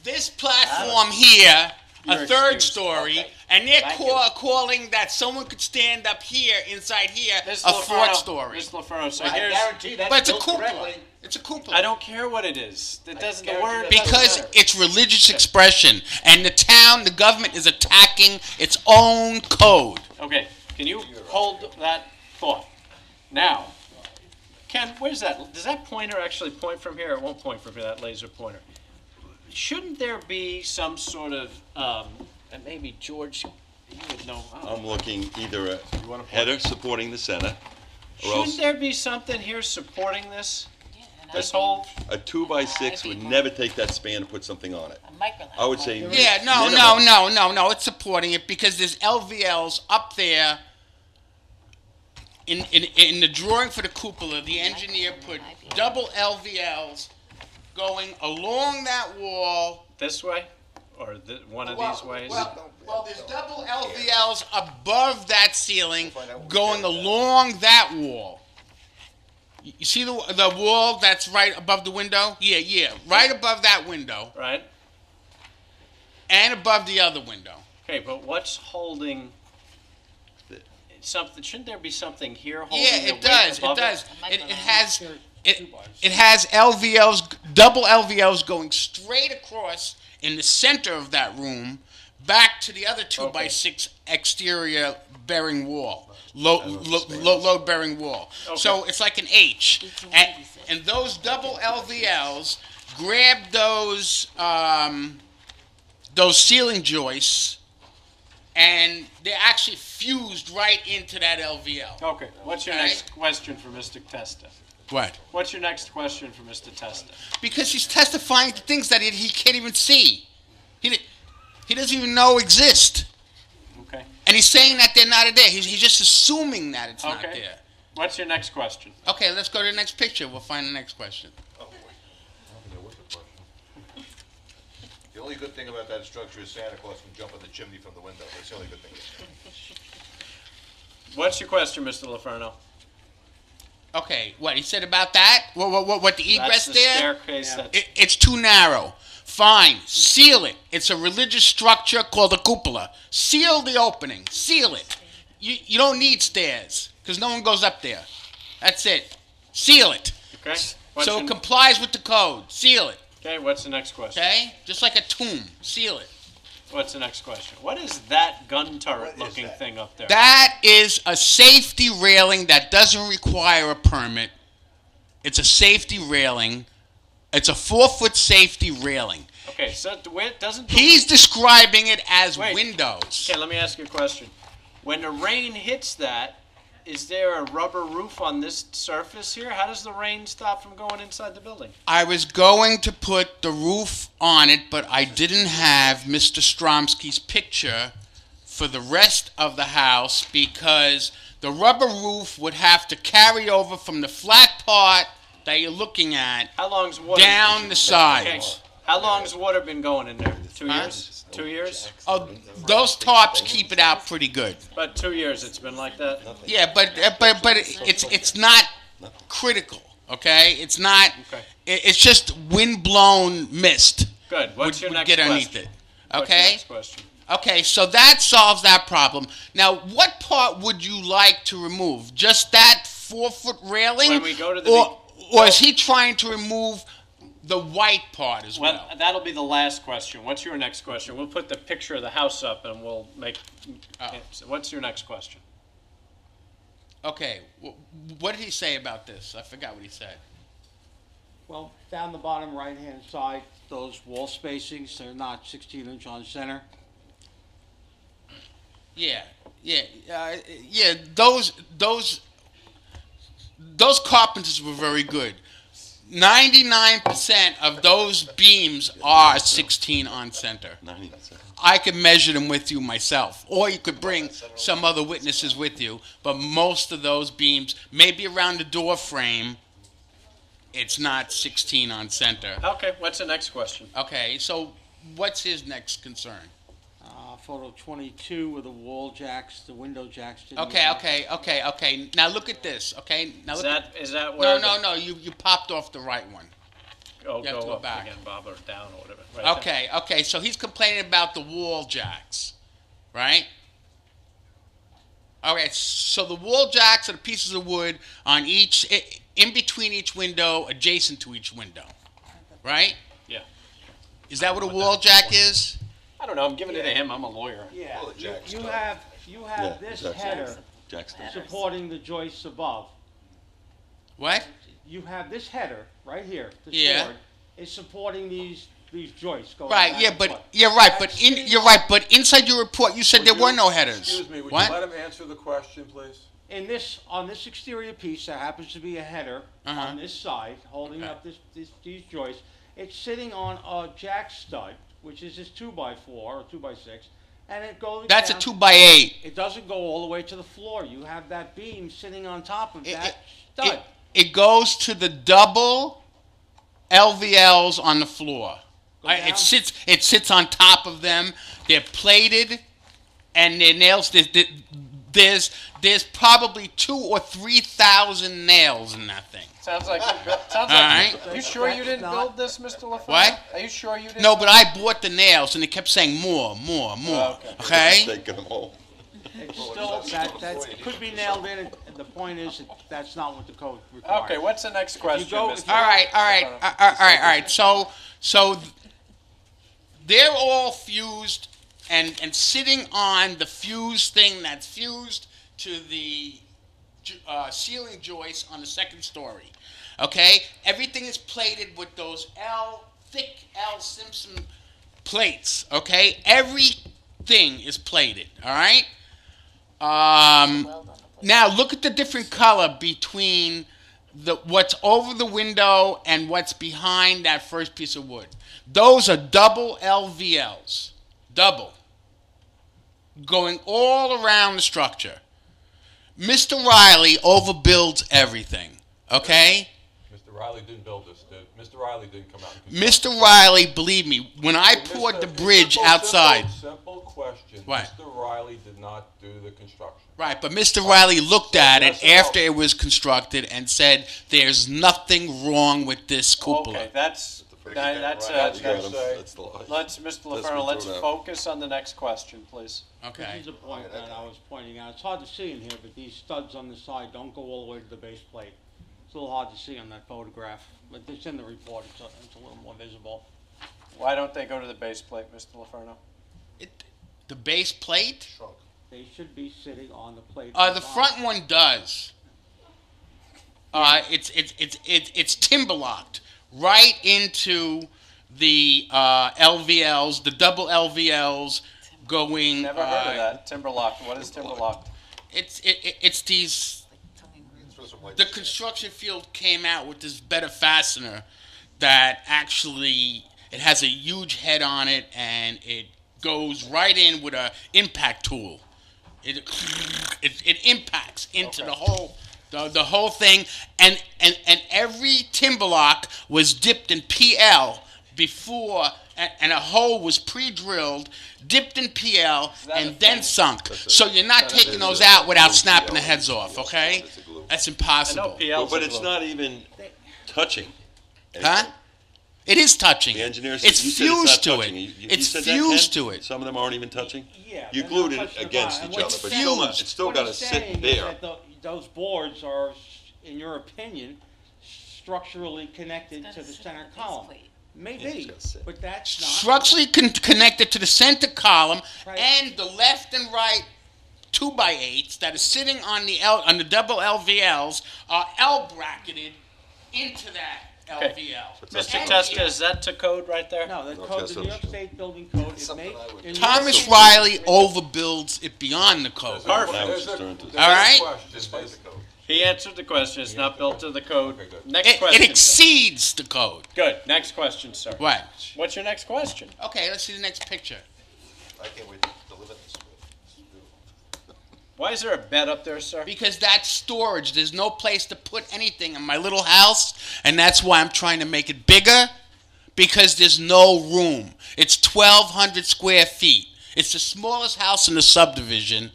this platform here a third story, and they're calling that someone could stand up here, inside here, a fourth story. Mr. Loferno, so I here's. guarantee that's But it's a built cupola. correctly. It's a cupola. I don't care what it is. It doesn't. The word. Because it's religious expression, and the government is attacking its own code. Okay, can you hold that thought? Now, Ken, where's that? Does that pointer actually point from here? It won't point from here, that laser pointer. Shouldn't there be some sort of, and maybe George, you would know. I'm looking either a header supporting the center, or else Shouldn't there be something here supporting this? This whole, a 2x6 would never take that span and put something on it. I would say Yeah, no, it's supporting it because there's LVLs up there. In the drawing for the cupola, the engineer put double LVLs going along that wall. this way? Or one of these ways? Well, there's double LVLs above that ceiling going along that wall. You see the wall that's right above the window? Yeah, right above that window. Right. And above the other window. Okay, but what's holding something? Shouldn't there be something here holding Yeah, the it does. weight It above does. It has LVLs, double LVLs going straight across in the center of that room, back to the other 2x6 exterior bearing wall, load bearing wall. Okay. So it's like an H, and those double LVLs grab those ceiling joists, and they're actually fused right into that LVL. Okay, what's your next question for Mr. Testa? What? What's your next question for Mr. Testa? Because he's testifying to things that he can't even see. He doesn't even know exist. Okay. And he's saying that they're not there. He's just assuming that it's not Okay. there. What's your next question? Okay, let's go to the next picture. We'll find the next question. The only good thing about that structure is Santa Claus can jump on the chimney from the window. That's the only good thing. What's your question, Mr. LaFerno? Okay, what he said about that? What the egress That's the there? staircase. Yeah. It's too narrow. Fine, seal it. It's a religious structure called a cupola. Seal the opening. Seal it. You don't need stairs because no one goes up there. That's it. Seal it. Okay. So it complies with the code. Seal it. Okay, what's the next question? Okay? Just like a tomb. Seal it. What's the next question? What is that gun turret looking thing up there? That is a safety railing that doesn't require a permit. It's a safety railing. It's a 4-foot safety railing. Okay, so doesn't He's describing it as windows. Okay, let me ask you a question. When the rain hits that, is there a rubber roof on this surface here? How does the rain stop from going inside the building? I was going to put the roof on it, but I didn't have Mr. Stromsky's picture for the rest of the house because the rubber roof would have to carry over from the flat part that you're looking at down the sides. Okay. How long's water been going in there? 2 years? 2 years? Oh, those tarps keep it out pretty good. But 2 years it's been like that? Yeah, but it's not critical, okay? It's not. Okay. It's just wind-blown mist. Good. What's your would next get underneath question? it. What's your Okay. next question? Okay, so that solves that problem. Now, what part would you like to remove? Just that 4-foot railing, When we go to the or is he trying to remove the white part as well? Well, that'll be the last question. What's your next question? We'll put the picture of the house up and we'll make. What's your next question? Okay, what did he say about this? I forgot what he said. Well, down the bottom right-hand side, those wall spacings, they're not 16-inch on center. Yeah. Those carpenters were very good. 99% of those beams are 16 on center. 90%. I could measure them with you myself, or you could bring some other witnesses with you. But most of those beams, maybe around the door frame, it's not 16 on center. Okay, what's the next question? Okay, so what's his next concern? Photo 22 with the wall jacks, the window jacks. didn't Okay. Now look at this. Okay. Now Is look that where? No. You popped off the right one. Oh, You have to go go up back. again, Bob, or down or whatever. Right Okay. So he's complaining about the wall jacks, right? Okay. So the wall jacks are the pieces of wood on each, in between each window, adjacent to each window, right? Yeah. Is that what a wall jack is? I don't know. I'm giving it to him. I'm a lawyer. Yeah, Well, the jack's you done. have Yeah, this exactly. header Jackson. supporting the joists above. What? You have this header right here. This Yeah. board is supporting these joists going Right. back Yeah. and But forth. you're right. But inside your report, you said there were no headers. Excuse me, would What? you let him answer the question, please? on this exterior piece, there happens to be a header on this side, holding up these joists. It's sitting on a jack stud, which is this 2x4 or 2x6, and it goes That's down. a 2x8. It doesn't go all the way to the floor. You have that beam sitting on top of that stud. It goes to the double LVLs on the floor. It sits on top of them. They're plated, and their nails. There's probably 2,000 or 3,000 nails in that thing. Sounds like right. You sure you didn't build this, Mr. LaFleur? What? Are you sure you didn't? No, but I bought the nails, and they kept saying more. Okay. Taking them all. It's still, that could be nailed in, and the point is that that's not what the code requires. Okay, what's the next question, Mr. All right. So they're all fused and sitting on the fused thing that's fused to the ceiling joist on the second story. Okay, everything is plated with those thick L Simpson plates. Okay, everything is plated. All right. Now look at the different color between what's over the window and what's behind that first piece of wood. Those are double LVLs. Double. Going all around the structure. Mr. Riley overbuilds everything. Okay? Mr. Riley didn't build this, Mr. Riley didn't come out and Mr. Riley, believe me, when I poured the bridge outside. Simple question. What? Mr. Riley did not do the construction. Right, but Mr. Riley looked at it after it was constructed and said, "There's nothing wrong with this cupola." Okay, let's, Mr. LaFerno, let's focus on the next question, please. Okay. This is a point that I was pointing out. It's hard to see in here, but these studs on the side don't go all the way to the base plate. It's a little hard to see on that photograph, but it's in the report. It's a little more visible. Why don't they go to the base plate, Mr. LaFerno? The base plate? They should be sitting on the plate. The front one does. It's timber locked right into the LVLs, the double LVLs going. Never heard of that. Timber locked. What is timber locked? It's these. The construction field came out with this better fastener that actually it has a huge head on it and it goes right in with a impact tool. It impacts into the whole thing, and every timber lock was dipped in PL before, and a hole was pre-drilled, dipped in PL, and then sunk. So you're not taking those out without snapping the heads off. Okay, that's impossible. But it's not even touching. Huh? It is touching. The engineers. It's fused to it. You It's said that, fused Ken? to it. Some of them aren't even touching. Yeah, You they're glued not it touching the against bottom. each other, but it's still got to sit there. Those boards are, in your opinion, structurally connected to the center column. Maybe, but that's not. Structurally connected to the center column Right. and the left and right 2x8s that are sitting on the double LVLs are L bracketed into that LVL. Mr. Testa, is that to code right there? No, the code, the New York State Building Code, Thomas Riley overbuilds it beyond the code. Perfect. All right? He answered the question. It's not built to the code. Next question. It exceeds the code. Good. Next question, sir. What? What's your next question? Okay, let's see the next picture. I can't wait to deliver this. Why is there a bed up there, sir? Because that's storage. There's no place to put anything in my little house, and that's why I'm trying to make it bigger, because there's no room. It's 1,200 square feet. It's the smallest house in the subdivision.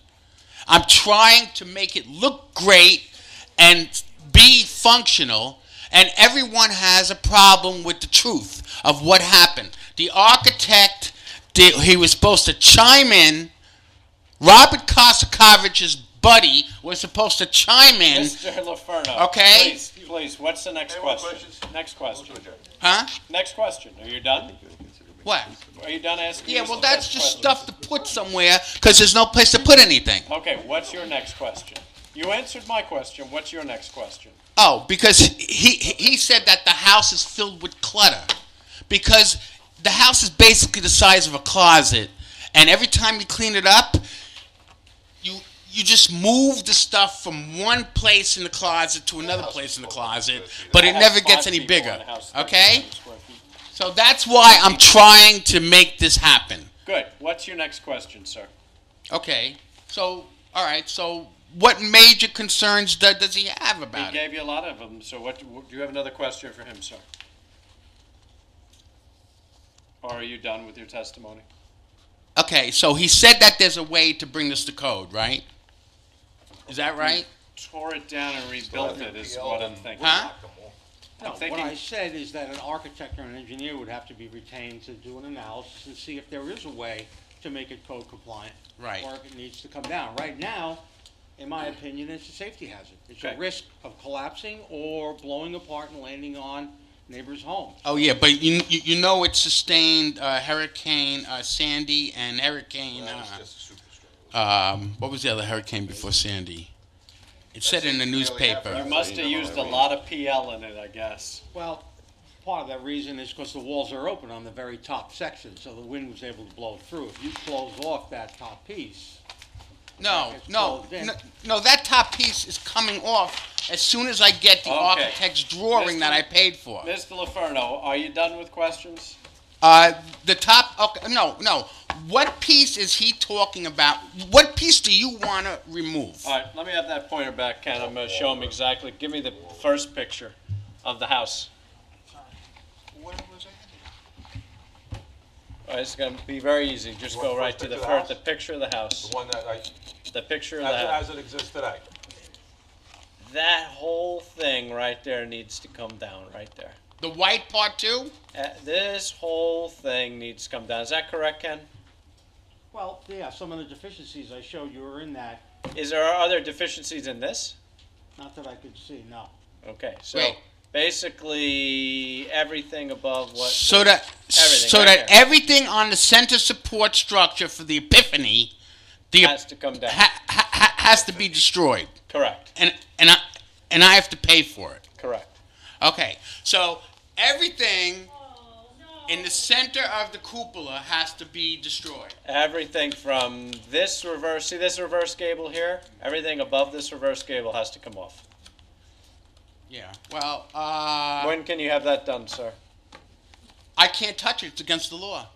I'm trying to make it look great and be functional, and everyone has a problem with the truth of what happened. The architect, he was supposed to chime in. Robert Kosakovich's buddy was supposed to chime in. Mr. LaFerno. Okay? Please, what's the next question? Next question. Huh? Next question. Are you done? What? Are you done asking? Yeah, Mr. well, that's Testa just questions? stuff to put somewhere because there's no place to put anything. Okay, what's your next question? You answered my question. What's your next question? Oh, because he said that the house is filled with clutter. Because the house is basically the size of a closet, and every time you clean it up, you just move the stuff from one place in the closet to another place in the closet, but it never gets any bigger. Okay? So that's why I'm trying to make this happen. Good. What's your next question, sir? Okay. So, all right. So, what major concerns does he have about He it? gave you a lot of them, so do you have another question for him, sir? Or are you done with your testimony? Okay. So he said that there's a way to bring this to code, right? Is that right? Tore it down and rebuilt it is what I'm thinking. Huh? No, I'm thinking- what I said is that an architect or an engineer would have to be retained to do an analysis and see if there is a way to make it code compliant. Right. Or if it needs to come down. Right now, in my opinion, it's a safety hazard. It's Okay. a risk of collapsing or blowing apart and landing on neighbors' homes. Oh yeah, but you know it sustained Hurricane Sandy and Hurricane. What was the other hurricane before Sandy? It said in the newspaper. You must have used a lot of PL in it, I guess. Well, part of that reason is because the walls are open on the very top section, so the wind was able to blow through. If you close off that top piece, No, it's no, closed in. no, that top piece is coming off as soon as I get the Okay. architect's drawing that I paid for. Mr. LaFerno, are you done with questions? The top, okay, no. What piece is he talking about? What piece do you want to remove? All right, let me have that pointer back, Ken. I'm going to show him exactly. Give me the first picture of the house. All right, it's going to be very easy. Just You want go the right first to the picture of the first, the picture of the house. The one that The picture of the house. as it exists today. That whole thing right there needs to come down, right there. The white part too? This whole thing needs to come down. Is that correct, Ken? well, yeah, some of the deficiencies I showed you are in that. Is there other deficiencies in this? Not that I could see, no. Okay, so Wait. basically everything above what. So that everything on the center support structure for the Epiphany, has to come down. has to be destroyed, Correct. and I have to pay for it. Correct. Okay, so everything in the center of the cupola has to be destroyed. Everything from this reverse, see this reverse gable here? Everything above this reverse gable has to come off. Yeah. Well, When can you have that done, sir? I can't touch it. It's against the law.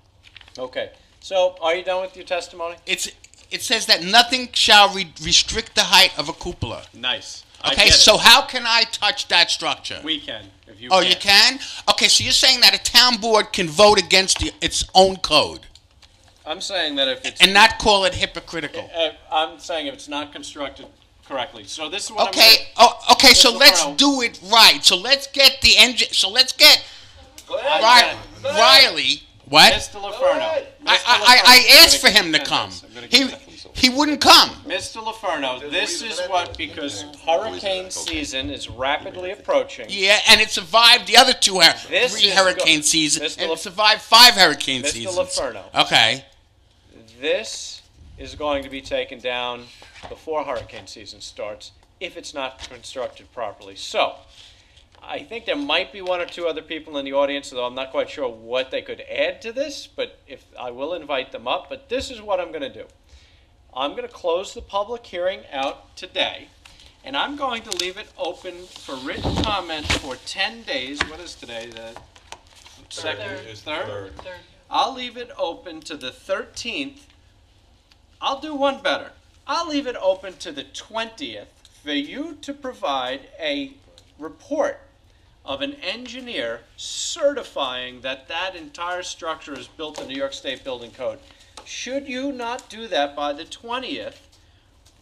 Okay. So, are you done with your testimony? It says that nothing shall restrict the height of a cupola. Nice. Okay, so how can I touch that structure? We can, if you Oh, can. you can? Okay, so you're saying that a town board can vote against its own code I'm saying that if it's... and not call it hypocritical. I'm saying if it's not constructed correctly. So this is what Okay, okay, so let's do it right. So let's get the engine, so let's get Riley. What? Mr. LaFerno. I asked for him to come. He wouldn't come. Mr. LaFerno, this is what, because hurricane season is rapidly approaching. Yeah, and it survived the other This three is hurricane go- seasons, Mr. and La- it survived 5 hurricane Mr. seasons. LaFerno. Okay. This is going to be taken down before hurricane season starts if it's not constructed properly. So, I think there might be one or two other people in the audience, though I'm not quite sure what they could add to this, but if I will invite them up. But this is what I'm going to do. I'm going to close the public hearing out today, and I'm going to leave it open for written comment for 10 days. What is today? The second? Third? I'll leave it open to the 13th. I'll do one better. I'll leave it open to the 20th for you to provide a report of an engineer certifying that that entire structure is built to New York State Building Code. Should you not do that by the 20th,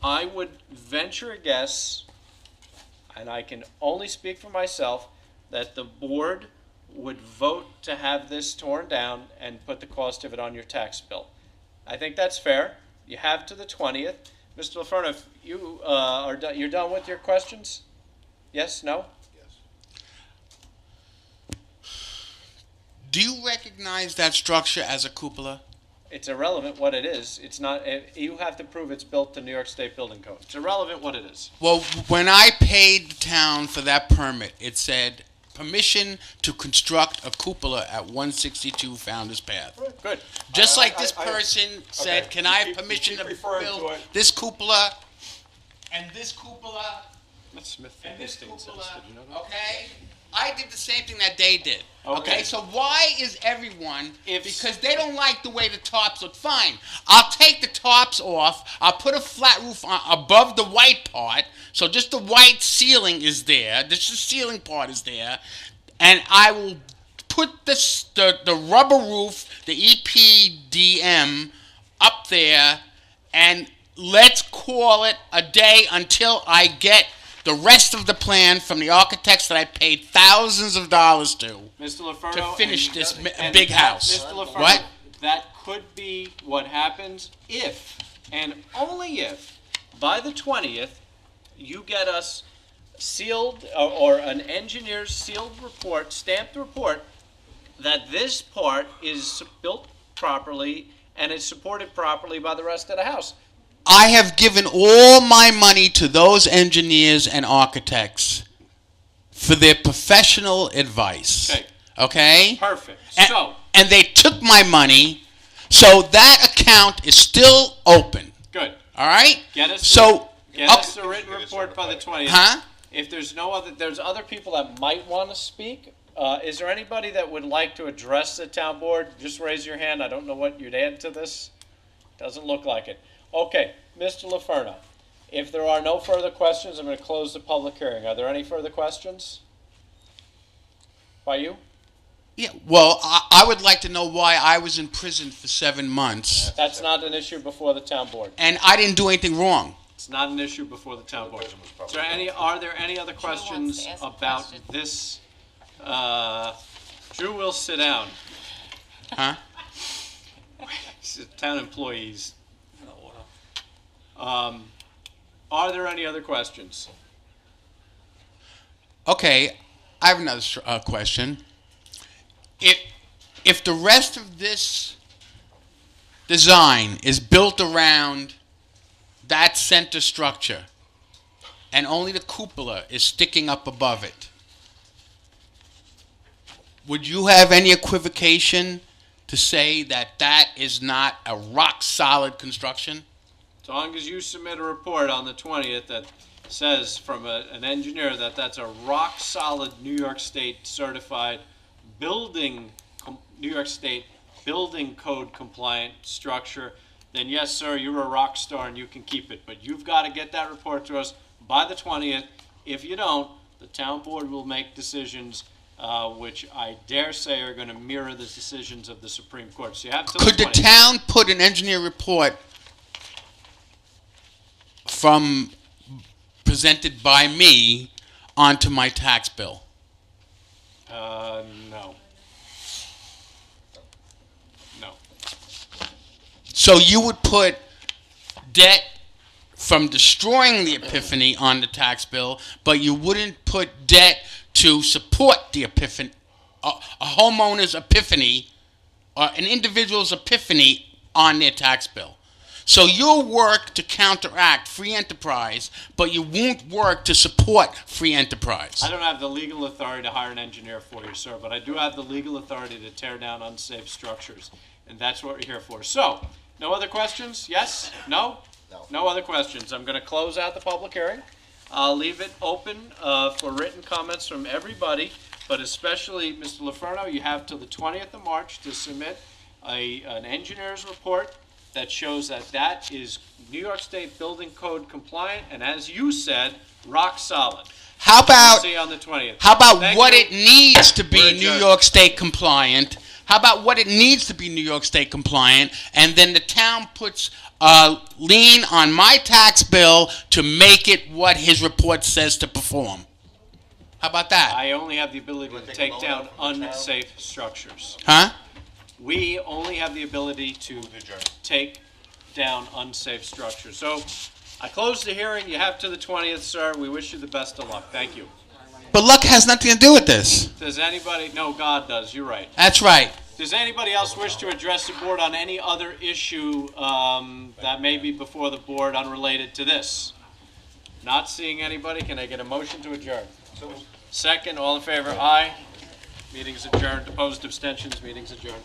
I would venture a guess, and I can only speak for myself, that the board would vote to have this torn down and put the cost of it on your tax bill. I think that's fair. You have to the 20th. Mr. LaFerno, if you you're done with your questions? Yes? No? Do you recognize that structure as a cupola? It's irrelevant what it is. It's not. You have to prove it's built to New York State Building Code. It's irrelevant what it is. Well, when I paid the town for that permit, it said permission to construct a cupola at 162 Founder's Path. Good. Just like this person said, can I have permission to build this cupola and this cupola, That's Smith and this Finkelstein says, cupola, did you know that? okay? I did the same thing that they did. Okay. Okay, so why is everyone, because they don't like the way the tops look, fine. I'll take the tops off, I'll put a flat roof on, above the white part, so just the white ceiling is there, just the ceiling part is there, and I will put the rubber roof, the EPDM, up there, and let's call it a day until I get the rest of the plan from the architects that I paid thousands of dollars to Mr. Leferno, to finish and- this and big that- house. Mr. Leferno, What? that could be what happens if, and only if, by the 20th, you get us sealed, or an engineer's sealed report, stamped report, that this part is built properly and is supported properly by the rest of the house. I have given all my money to those engineers and architects for their professional advice. Okay. Okay? Perfect. And, and they took my money, so that account is still open. Good. All right? Get us So, get us a written report by the 20th. Huh? If there's there's other people that might want to speak. Is there anybody that would like to address the town board? Just raise your hand. I don't know what you'd add to this. Doesn't look like it. Okay, Mr. Leferno, if there are no further questions, I'm going to close the public hearing. Are there any further questions? By you? Yeah, well, I would like to know why I was in prison for 7 months. That's not an issue before the town board. And I didn't do anything wrong. It's not an issue before the town board. Are there any other questions about this? Drew will sit down. Huh? Town employees. Are there any other questions? Okay, I have another question. If the rest of this design is built around that center structure and only the cupola is sticking up above it, would you have any equivocation to say that that is not a rock-solid construction? As long as you submit a report on the 20th that says from an engineer that that's a rock-solid New York State certified New York State building code compliant structure, then yes, sir, you're a rock star and you can keep it. But you've got to get that report to us by the 20th. If you don't, the town board will make decisions which I dare say are going to mirror the decisions of the Supreme Court. So you have till Could the 20th. town put an engineer report presented by me onto my tax bill? No. No. So you would put debt from destroying the Epiphany on the tax bill, but you wouldn't put debt to support the Epiphany, a homeowner's Epiphany, or an individual's Epiphany on their tax bill. So you'll work to counteract free enterprise, but you won't work to support free enterprise. I don't have the legal authority to hire an engineer for you, sir, but I do have the legal authority to tear down unsafe structures, and that's what we're here for. So, no other questions? Yes? No? No. No other questions. I'm going to close out the public hearing. I'll leave it open for written comments from everybody, but especially Mr. Leferno, you have till the 20th of March to submit an engineer's report that shows that that is New York State Building Code compliant, and as you said, rock solid. How about, We'll see you on the 20th. how about Thank what you. it needs to be We're New adjourned. York State compliant? How about what it needs to be New York State compliant, and then the town puts a lien on my tax bill to make it what his report says to perform? How about that? I only have the ability to take down unsafe structures. Huh? We only have the ability to take down unsafe structures. So I close the hearing. You have to the 20th, sir. We wish you the best of luck. Thank you. But luck has nothing to do with this. Does anybody? No, God does. You're right. That's right. Does anybody else wish to address the board on any other issue that may be before the board unrelated to this? Not seeing anybody, can I get a motion to adjourn? Second, all in favor, aye. Meeting's adjourned. Opposed, abstentions, meeting's adjourned.